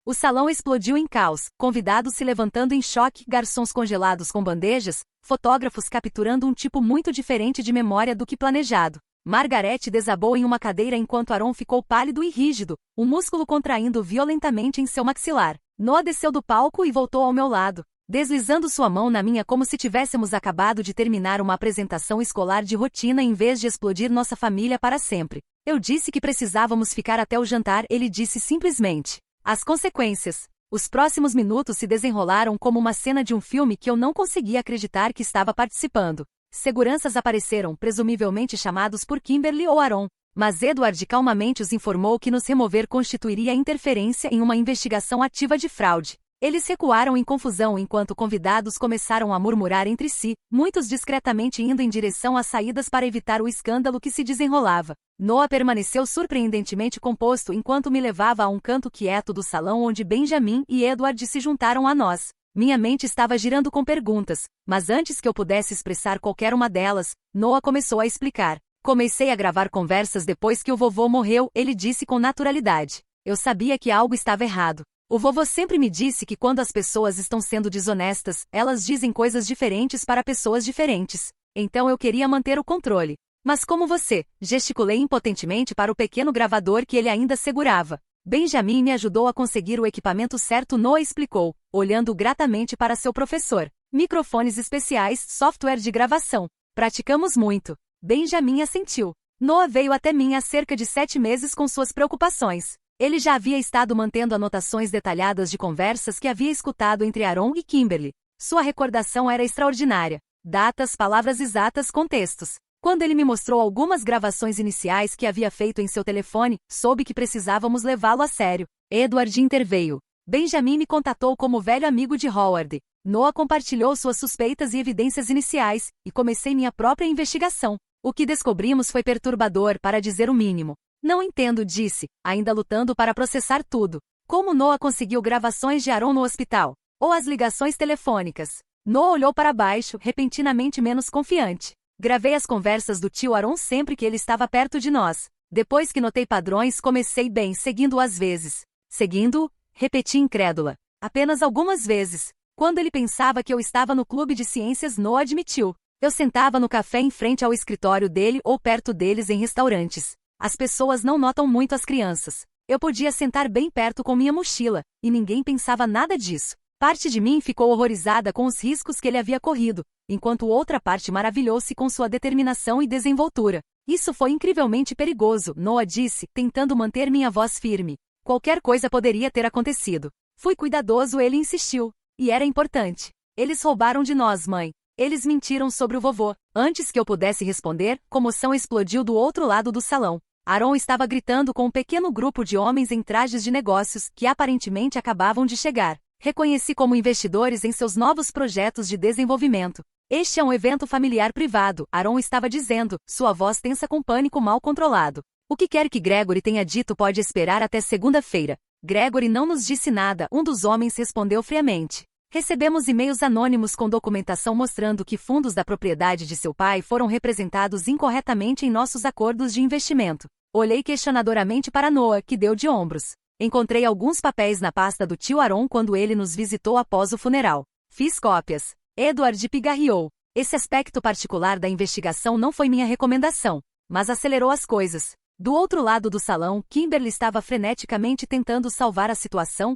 O salão explodiu em caos, convidados se levantando em choque, garçons congelados com bandejas, fotógrafos capturando um tipo muito diferente de memória do que planejado. Margaret desabou em uma cadeira enquanto Aaron ficou pálido e rígido, um músculo contraindo violentamente em seu maxilar. Noah desceu do palco e voltou ao meu lado, deslizando sua mão na minha como se tivéssemos acabado de terminar uma apresentação escolar de rotina em vez de explodir nossa família para sempre. Eu disse que precisávamos ficar até o jantar, ele disse simplesmente. As consequências. Os próximos minutos se desenrolaram como uma cena de um filme que eu não conseguia acreditar que estava participando. Seguranças apareceram, presumivelmente chamados por Kimberly ou Aaron, mas Edward calmamente os informou que nos remover constituiria interferência em uma investigação ativa de fraude. Eles recuaram em confusão enquanto convidados começaram a murmurar entre si, muitos discretamente indo em direção às saídas para evitar o escândalo que se desenrolava. Noah permaneceu surpreendentemente composto enquanto me levava a um canto quieto do salão onde Benjamin e Edward se juntaram a nós. Minha mente estava girando com perguntas, mas antes que eu pudesse expressar qualquer uma delas, Noah começou a explicar. Comecei a gravar conversas depois que o vovô morreu, ele disse com naturalidade. Eu sabia que algo estava errado. O vovô sempre me disse que quando as pessoas estão sendo desonestas, elas dizem coisas diferentes para pessoas diferentes. Então eu queria manter o controle. Mas como você, gesticulei impotentemente para o pequeno gravador que ele ainda segurava. Benjamin me ajudou a conseguir o equipamento certo, Noah explicou, olhando gratamente para seu professor. Microfones especiais, software de gravação. Praticamos muito. Benjamin assentiu. Noah veio até mim há cerca de 7 meses com suas preocupações. Ele já havia estado mantendo anotações detalhadas de conversas que havia escutado entre Aaron e Kimberly. Sua recordação era extraordinária. Datas, palavras exatas, contextos. Quando ele me mostrou algumas gravações iniciais que havia feito em seu telefone, soube que precisávamos levá-lo a sério. Edward interveio. Benjamin me contatou como velho amigo de Howard. Noah compartilhou suas suspeitas e evidências iniciais, e comecei minha própria investigação. O que descobrimos foi perturbador, para dizer o mínimo. Não entendo, disse, ainda lutando para processar tudo. Como Noah conseguiu gravações de Aaron no hospital? Ou as ligações telefônicas? Noah olhou para baixo, repentinamente menos confiante. Gravei as conversas do tio Aaron sempre que ele estava perto de nós. Depois que notei padrões, comecei bem, seguindo-o às vezes. Seguindo-o? Repeti incrédula. Apenas algumas vezes. Quando ele pensava que eu estava no clube de ciências, Noah admitiu. Eu sentava no café em frente ao escritório dele ou perto deles em restaurantes. As pessoas não notam muito as crianças. Eu podia sentar bem perto com minha mochila, e ninguém pensava nada disso. Parte de mim ficou horrorizada com os riscos que ele havia corrido, enquanto outra parte maravilhou-se com sua determinação e desenvoltura. Isso foi incrivelmente perigoso, Noah disse, tentando manter minha voz firme. Qualquer coisa poderia ter acontecido. Fui cuidadoso, ele insistiu. E era importante. Eles roubaram de nós, mãe. Eles mentiram sobre o vovô. Antes que eu pudesse responder, comoção explodiu do outro lado do salão. Aaron estava gritando com um pequeno grupo de homens em trajes de negócios, que aparentemente acabavam de chegar. Reconheci como investidores em seus novos projetos de desenvolvimento. Este é um evento familiar privado, Aaron estava dizendo, sua voz tensa com pânico mal controlado. O que quer que Gregory tenha dito pode esperar até segunda-feira. Gregory não nos disse nada, um dos homens respondeu friamente. Recebemos e-mails anônimos com documentação mostrando que fundos da propriedade de seu pai foram representados incorretamente em nossos acordos de investimento. Olhei questionadoramente para Noah, que deu de ombros. Encontrei alguns papéis na pasta do tio Aaron quando ele nos visitou após o funeral. Fiz cópias. Edward pigarreou. Esse aspecto particular da investigação não foi minha recomendação, mas acelerou as coisas. Do outro lado do salão, Kimberly estava freneticamente tentando salvar a situação,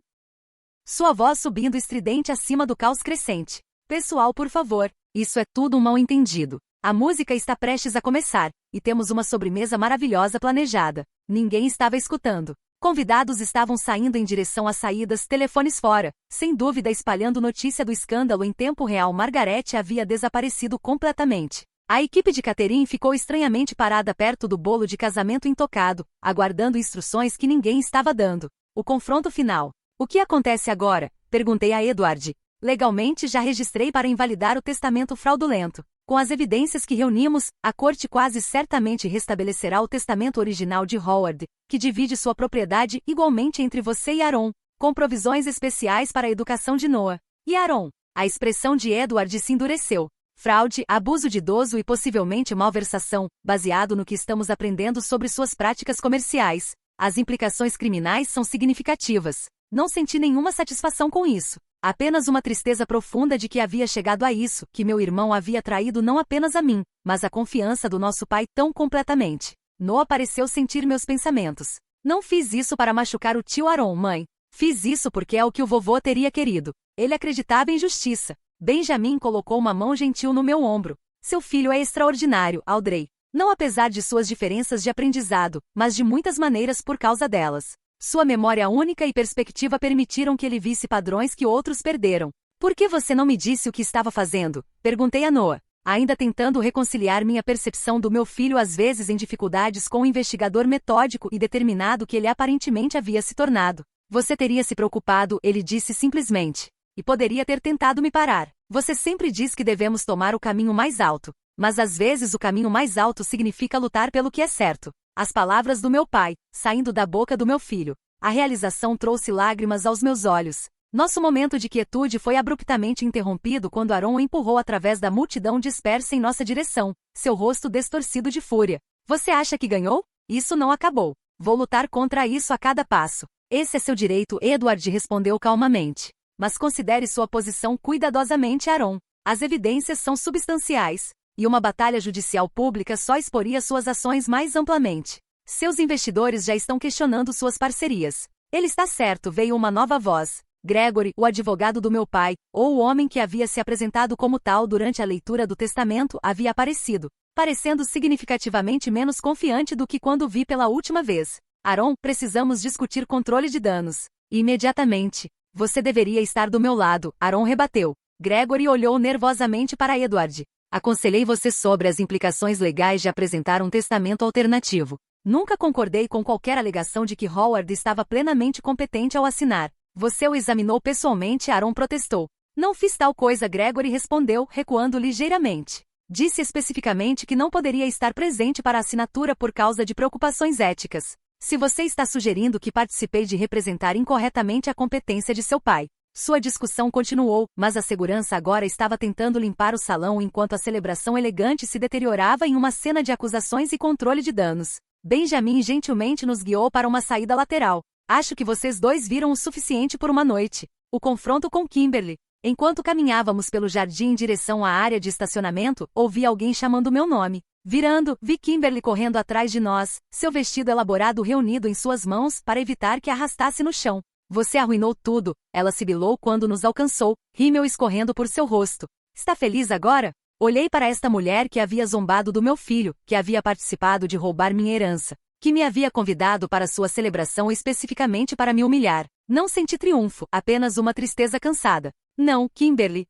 sua voz subindo estridente acima do caos crescente. Pessoal, por favor, isso é tudo um mal-entendido. A música está prestes a começar, e temos uma sobremesa maravilhosa planejada. Ninguém estava escutando. Convidados estavam saindo em direção às saídas, telefones fora, sem dúvida espalhando notícia do escândalo em tempo real. Margaret havia desaparecido completamente. A equipe de catering ficou estranhamente parada perto do bolo de casamento intocado, aguardando instruções que ninguém estava dando. O confronto final. O que acontece agora? Perguntei a Edward. Legalmente já registrei para invalidar o testamento fraudulento. Com as evidências que reunimos, a corte quase certamente restabelecerá o testamento original de Howard, que divide sua propriedade igualmente entre você e Aaron, com provisões especiais para a educação de Noah. E Aaron? A expressão de Edward se endureceu. Fraude, abuso de idoso e possivelmente malversação, baseado no que estamos aprendendo sobre suas práticas comerciais. As implicações criminais são significativas. Não senti nenhuma satisfação com isso. Apenas uma tristeza profunda de que havia chegado a isso, que meu irmão havia traído não apenas a mim, mas a confiança do nosso pai tão completamente. Noah pareceu sentir meus pensamentos. Não fiz isso para machucar o tio Aaron, mãe. Fiz isso porque é o que o vovô teria querido. Ele acreditava em justiça. Benjamin colocou uma mão gentil no meu ombro. Seu filho é extraordinário, Audrey. Não apesar de suas diferenças de aprendizado, mas de muitas maneiras por causa delas. Sua memória única e perspectiva permitiram que ele visse padrões que outros perderam. Por que você não me disse o que estava fazendo? Perguntei a Noah, ainda tentando reconciliar minha percepção do meu filho às vezes em dificuldades com o investigador metódico e determinado que ele aparentemente havia se tornado. Você teria se preocupado, ele disse simplesmente. E poderia ter tentado me parar. Você sempre diz que devemos tomar o caminho mais alto. Mas às vezes o caminho mais alto significa lutar pelo que é certo. As palavras do meu pai, saindo da boca do meu filho. A realização trouxe lágrimas aos meus olhos. Nosso momento de quietude foi abruptamente interrompido quando Aaron o empurrou através da multidão dispersa em nossa direção, seu rosto distorcido de fúria. Você acha que ganhou? Isso não acabou. Vou lutar contra isso a cada passo. Esse é seu direito, Edward respondeu calmamente. Mas considere sua posição cuidadosamente, Aaron. As evidências são substanciais. E uma batalha judicial pública só exporia suas ações mais amplamente. Seus investidores já estão questionando suas parcerias. Ele está certo, veio uma nova voz. Gregory, o advogado do meu pai, ou o homem que havia se apresentado como tal durante a leitura do testamento, havia aparecido, parecendo significativamente menos confiante do que quando vi pela última vez. Aaron, precisamos discutir controle de danos. Imediatamente. Você deveria estar do meu lado, Aaron rebateu. Gregory olhou nervosamente para Edward. Aconselhei você sobre as implicações legais de apresentar um testamento alternativo. Nunca concordei com qualquer alegação de que Howard estava plenamente competente ao assinar. Você o examinou pessoalmente, Aaron protestou. Não fiz tal coisa, Gregory respondeu, recuando ligeiramente. Disse especificamente que não poderia estar presente para a assinatura por causa de preocupações éticas. Se você está sugerindo que participei de representar incorretamente a competência de seu pai. Sua discussão continuou, mas a segurança agora estava tentando limpar o salão enquanto a celebração elegante se deteriorava em uma cena de acusações e controle de danos. Benjamin gentilmente nos guiou para uma saída lateral. Acho que vocês dois viram o suficiente por uma noite. O confronto com Kimberly. Enquanto caminhávamos pelo jardim em direção à área de estacionamento, ouvi alguém chamando meu nome. Virando, vi Kimberly correndo atrás de nós, seu vestido elaborado reunido em suas mãos para evitar que a arrastasse no chão. Você arruinou tudo, ela sibilou quando nos alcançou, rímel escorrendo por seu rosto. Está feliz agora? Olhei para esta mulher que havia zombado do meu filho, que havia participado de roubar minha herança, que me havia convidado para sua celebração especificamente para me humilhar. Não senti triunfo, apenas uma tristeza cansada. Não, Kimberly.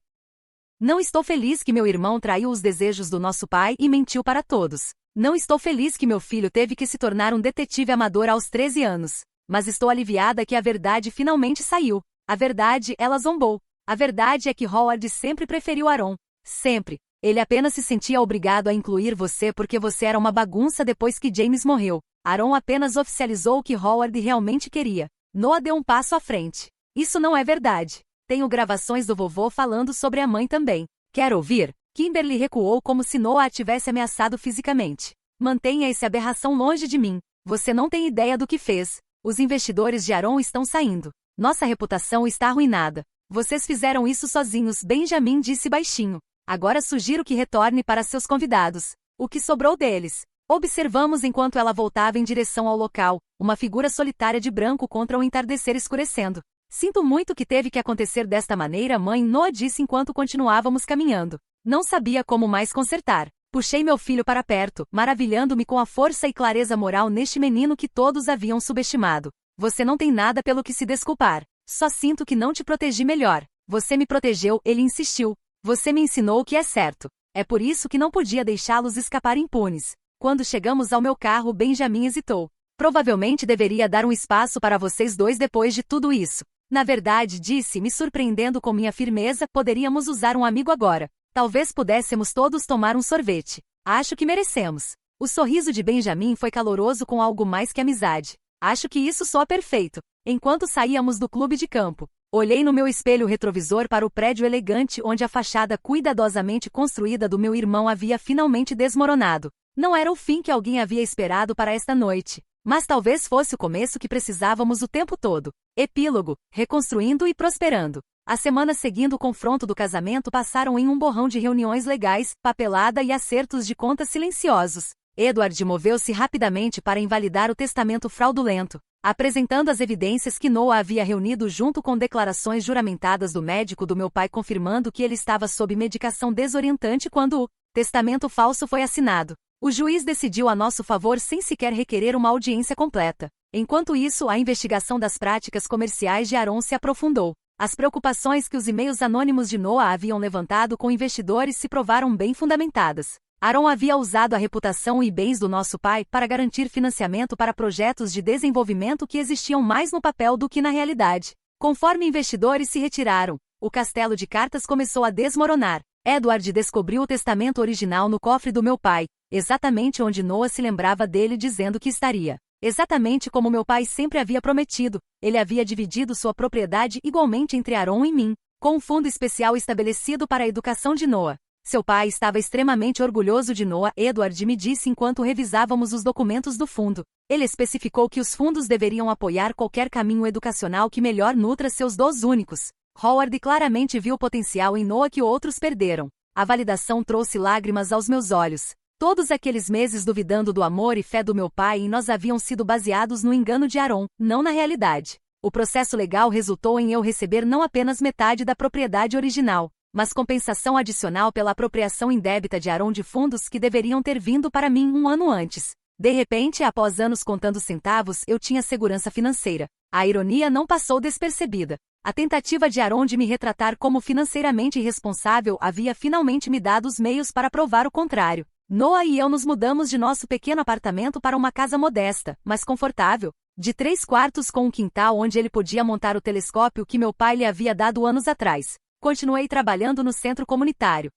Não estou feliz que meu irmão traiu os desejos do nosso pai e mentiu para todos. Não estou feliz que meu filho teve que se tornar um detetive amador aos 13 anos. Mas estou aliviada que a verdade finalmente saiu. A verdade, ela zombou. A verdade é que Howard sempre preferiu Aaron. Sempre. Ele apenas se sentia obrigado a incluir você porque você era uma bagunça depois que James morreu. Aaron apenas oficializou o que Howard realmente queria. Noah deu um passo à frente. Isso não é verdade. Tenho gravações do vovô falando sobre a mãe também. Quer ouvir? Kimberly recuou como se Noah a tivesse ameaçado fisicamente. Mantenha essa aberração longe de mim. Você não tem ideia do que fez. Os investidores de Aaron estão saindo. Nossa reputação está arruinada. Vocês fizeram isso sozinhos, Benjamin disse baixinho. Agora sugiro que retorne para seus convidados. O que sobrou deles? Observamos enquanto ela voltava em direção ao local, uma figura solitária de branco contra o entardecer escurecendo. Sinto muito que teve que acontecer desta maneira, mãe Noah disse enquanto continuávamos caminhando. Não sabia como mais consertar. Puxei meu filho para perto, maravilhando-me com a força e clareza moral neste menino que todos haviam subestimado. Você não tem nada pelo que se desculpar. Só sinto que não te protegi melhor. Você me protegeu, ele insistiu. Você me ensinou o que é certo. É por isso que não podia deixá-los escapar impunes. Quando chegamos ao meu carro, Benjamin hesitou. Provavelmente deveria dar um espaço para vocês dois depois de tudo isso. Na verdade, disse, me surpreendendo com minha firmeza, poderíamos usar um amigo agora. Talvez pudéssemos todos tomar um sorvete. Acho que merecemos. O sorriso de Benjamin foi caloroso com algo mais que amizade. Acho que isso soa perfeito. Enquanto saíamos do clube de campo, olhei no meu espelho retrovisor para o prédio elegante onde a fachada cuidadosamente construída do meu irmão havia finalmente desmoronado. Não era o fim que alguém havia esperado para esta noite, mas talvez fosse o começo que precisávamos o tempo todo. Epílogo, reconstruindo e prosperando. As semanas seguindo o confronto do casamento passaram em um borrão de reuniões legais, papelada e acertos de contas silenciosos. Edward moveu-se rapidamente para invalidar o testamento fraudulento, apresentando as evidências que Noah havia reunido junto com declarações juramentadas do médico do meu pai confirmando que ele estava sob medicação desorientante quando o testamento falso foi assinado. O juiz decidiu a nosso favor sem sequer requerer uma audiência completa. Enquanto isso, a investigação das práticas comerciais de Aaron se aprofundou. As preocupações que os e-mails anônimos de Noah haviam levantado com investidores se provaram bem fundamentadas. Aaron havia usado a reputação e bens do nosso pai para garantir financiamento para projetos de desenvolvimento que existiam mais no papel do que na realidade. Conforme investidores se retiraram, o castelo de cartas começou a desmoronar. Edward descobriu o testamento original no cofre do meu pai, exatamente onde Noah se lembrava dele dizendo que estaria. Exatamente como meu pai sempre havia prometido, ele havia dividido sua propriedade igualmente entre Aaron e mim, com um fundo especial estabelecido para a educação de Noah. Seu pai estava extremamente orgulhoso de Noah, Edward me disse enquanto revisávamos os documentos do fundo. Ele especificou que os fundos deveriam apoiar qualquer caminho educacional que melhor nutra seus dois únicos. Howard claramente viu o potencial em Noah que outros perderam. A validação trouxe lágrimas aos meus olhos. Todos aqueles meses duvidando do amor e fé do meu pai em nós haviam sido baseados no engano de Aaron, não na realidade. O processo legal resultou em eu receber não apenas metade da propriedade original, mas compensação adicional pela apropriação indébita de Aaron de fundos que deveriam ter vindo para mim um ano antes. De repente, após anos contando centavos, eu tinha segurança financeira. A ironia não passou despercebida. A tentativa de Aaron de me retratar como financeiramente irresponsável havia finalmente me dado os meios para provar o contrário. Noah e eu nos mudamos de nosso pequeno apartamento para uma casa modesta, mas confortável, de 3 quartos com um quintal onde ele podia montar o telescópio que meu pai lhe havia dado anos atrás. Continuei trabalhando no centro comunitário.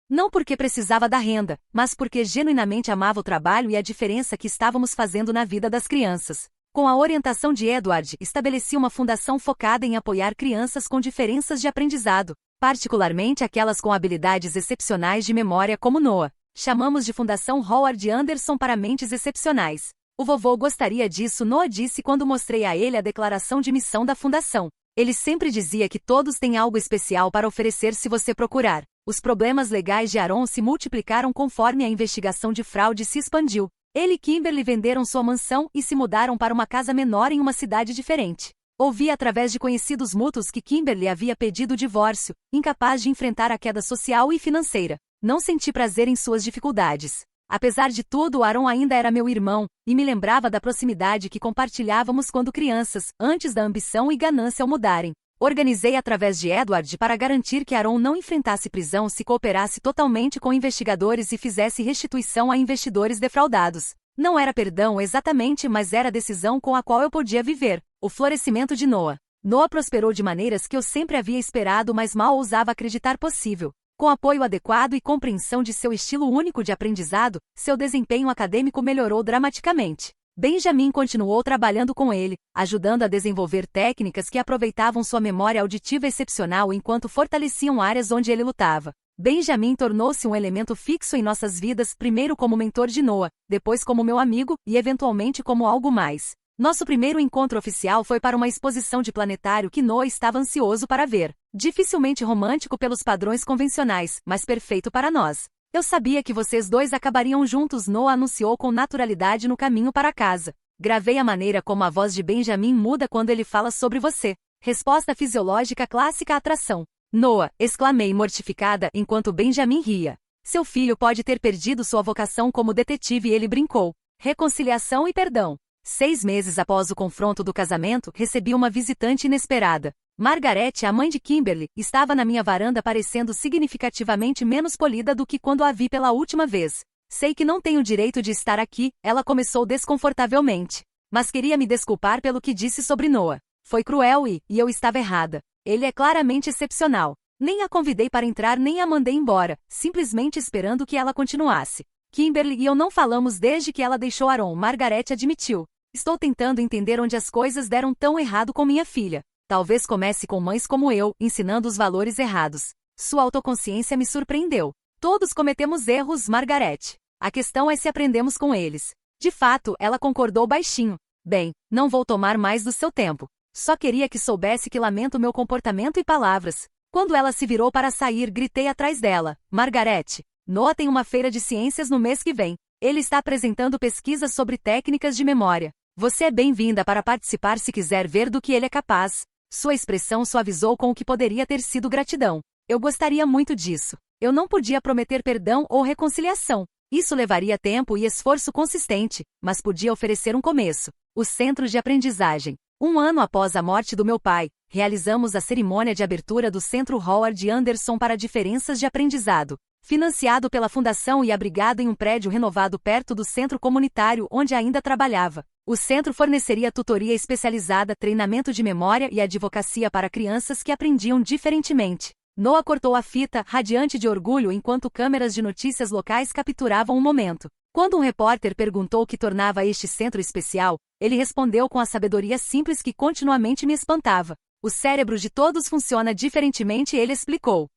Não porque precisava da renda, mas porque genuinamente amava o trabalho e a diferença que estávamos fazendo na vida das crianças. Com a orientação de Edward, estabeleci uma fundação focada em apoiar crianças com diferenças de aprendizado, particularmente aquelas com habilidades excepcionais de memória como Noah. Chamamos de Fundação Howard Anderson para mentes excepcionais. O vovô gostaria disso, Noah disse quando mostrei a ele a declaração de missão da fundação. Ele sempre dizia que todos têm algo especial para oferecer se você procurar. Os problemas legais de Aaron se multiplicaram conforme a investigação de fraude se expandiu. Ele e Kimberly venderam sua mansão e se mudaram para uma casa menor em uma cidade diferente. Ouvi através de conhecidos mútuos que Kimberly havia pedido o divórcio, incapaz de enfrentar a queda social e financeira. Não senti prazer em suas dificuldades. Apesar de tudo, Aaron ainda era meu irmão, e me lembrava da proximidade que compartilhávamos quando crianças, antes da ambição e ganância o mudarem. Organizei através de Edward para garantir que Aaron não enfrentasse prisão se cooperasse totalmente com investigadores e fizesse restituição a investidores defraudados. Não era perdão exatamente, mas era a decisão com a qual eu podia viver. O florescimento de Noah. Noah prosperou de maneiras que eu sempre havia esperado, mas mal ousava acreditar possível. Com apoio adequado e compreensão de seu estilo único de aprendizado, seu desempenho acadêmico melhorou dramaticamente. Benjamin continuou trabalhando com ele, ajudando a desenvolver técnicas que aproveitavam sua memória auditiva excepcional enquanto fortaleciam áreas onde ele lutava. Benjamin tornou-se um elemento fixo em nossas vidas, primeiro como mentor de Noah, depois como meu amigo e eventualmente como algo mais. Nosso primeiro encontro oficial foi para uma exposição de planetário que Noah estava ansioso para ver. Dificilmente romântico pelos padrões convencionais, mas perfeito para nós. Eu sabia que vocês dois acabariam juntos, Noah anunciou com naturalidade no caminho para casa. Gravei a maneira como a voz de Benjamin muda quando ele fala sobre você. Resposta fisiológica clássica à atração. Noah, exclamei mortificada enquanto Benjamin ria. Seu filho pode ter perdido sua vocação como detetive e ele brincou. Reconciliação e perdão. 6 meses após o confronto do casamento, recebi uma visitante inesperada. Margaret, a mãe de Kimberly, estava na minha varanda parecendo significativamente menos polida do que quando a vi pela última vez. Sei que não tenho direito de estar aqui, ela começou desconfortavelmente. Mas queria me desculpar pelo que disse sobre Noah. Foi cruel e eu estava errada. Ele é claramente excepcional. Nem a convidei para entrar nem a mandei embora, simplesmente esperando que ela continuasse. Kimberly e eu não falamos desde que ela deixou Aaron, Margaret admitiu. Estou tentando entender onde as coisas deram tão errado com minha filha. Talvez comece com mães como eu, ensinando os valores errados. Sua autoconsciência me surpreendeu. Todos cometemos erros, Margaret. A questão é se aprendemos com eles. De fato, ela concordou baixinho. Bem, não vou tomar mais do seu tempo. Só queria que soubesse que lamento meu comportamento e palavras. Quando ela se virou para sair, gritei atrás dela. Margaret, Noah tem uma feira de ciências no mês que vem. Ele está apresentando pesquisas sobre técnicas de memória. Você é bem-vinda para participar se quiser ver do que ele é capaz. Sua expressão suavizou com o que poderia ter sido gratidão. Eu gostaria muito disso. Eu não podia prometer perdão ou reconciliação. Isso levaria tempo e esforço consistente, mas podia oferecer um começo. Os centros de aprendizagem. 1 ano após a morte do meu pai, realizamos a cerimônia de abertura do Centro Howard Anderson para Diferenças de Aprendizado, financiado pela Fundação e abrigado em um prédio renovado perto do centro comunitário onde ainda trabalhava. O centro forneceria tutoria especializada, treinamento de memória e advocacia para crianças que aprendiam diferentemente. Noah cortou a fita, radiante de orgulho enquanto câmeras de notícias locais capturavam o momento. Quando um repórter perguntou o que tornava este centro especial, ele respondeu com a sabedoria simples que continuamente me espantava. O cérebro de todos funciona diferentemente, ele explicou.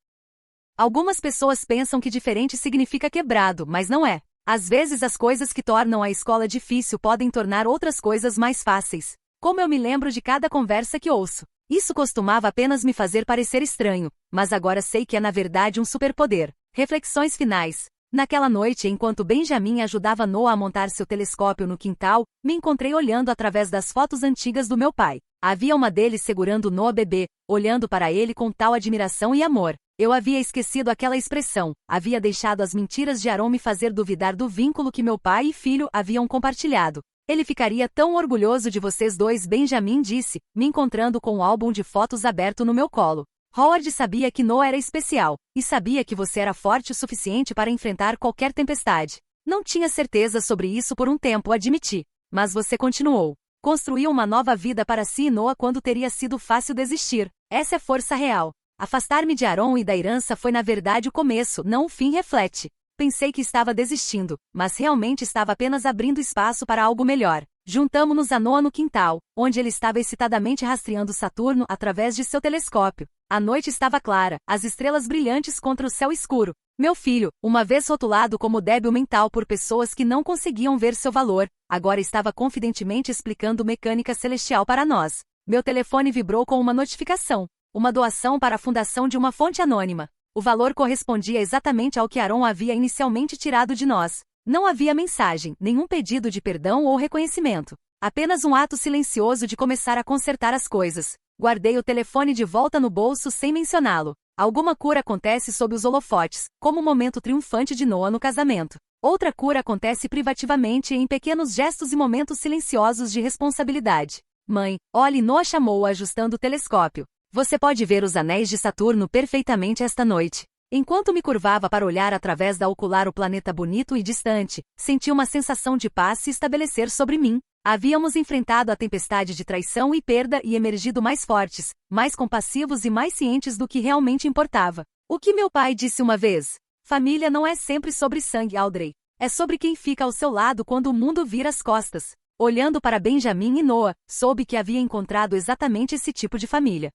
Algumas pessoas pensam que diferente significa quebrado, mas não é. Às vezes as coisas que tornam a escola difícil podem tornar outras coisas mais fáceis. Como eu me lembro de cada conversa que ouço. Isso costumava apenas me fazer parecer estranho, mas agora sei que é na verdade um superpoder. Reflexões finais. Naquela noite, enquanto Benjamin ajudava Noah a montar seu telescópio no quintal, me encontrei olhando através das fotos antigas do meu pai. Havia uma deles segurando Noah bebê, olhando para ele com tal admiração e amor. Eu havia esquecido aquela expressão, havia deixado as mentiras de Aaron me fazer duvidar do vínculo que meu pai e filho haviam compartilhado. Ele ficaria tão orgulhoso de vocês dois, Benjamin disse, me encontrando com o álbum de fotos aberto no meu colo. Howard sabia que Noah era especial, e sabia que você era forte o suficiente para enfrentar qualquer tempestade. Não tinha certeza sobre isso por um tempo, admiti. Mas você continuou. Construiu uma nova vida para si e Noah quando teria sido fácil desistir. Essa é força real. Afastar-me de Aaron e da herança foi na verdade o começo, não o fim, reflete. Pensei que estava desistindo, mas realmente estava apenas abrindo espaço para algo melhor. Juntamo-nos a Noah no quintal, onde ele estava excitadamente rastreando Saturno através de seu telescópio. A noite estava clara, as estrelas brilhantes contra o céu escuro. Meu filho, uma vez rotulado como débil mental por pessoas que não conseguiam ver seu valor, agora estava confidentemente explicando mecânica celestial para nós. Meu telefone vibrou com uma notificação. Uma doação para a fundação de uma fonte anônima. O valor correspondia exatamente ao que Aaron havia inicialmente tirado de nós. Não havia mensagem, nenhum pedido de perdão ou reconhecimento. Apenas um ato silencioso de começar a consertar as coisas. Guardei o telefone de volta no bolso sem mencioná-lo. Alguma cura acontece sob os holofotes, como o momento triunfante de Noah no casamento. Outra cura acontece privativamente em pequenos gestos e momentos silenciosos de responsabilidade. Mãe, olhe, Noah chamou ajustando o telescópio. Você pode ver os anéis de Saturno perfeitamente esta noite. Enquanto me curvava para olhar através da ocular o planeta bonito e distante, senti uma sensação de paz se estabelecer sobre mim. Havíamos enfrentado a tempestade de traição e perda e emergido mais fortes, mais compassivos e mais cientes do que realmente importava. O que meu pai disse uma vez? Família não é sempre sobre sangue, Audrey. É sobre quem fica ao seu lado quando o mundo vira as costas. Olhando para Benjamin e Noah, soube que havia encontrado exatamente esse tipo de família.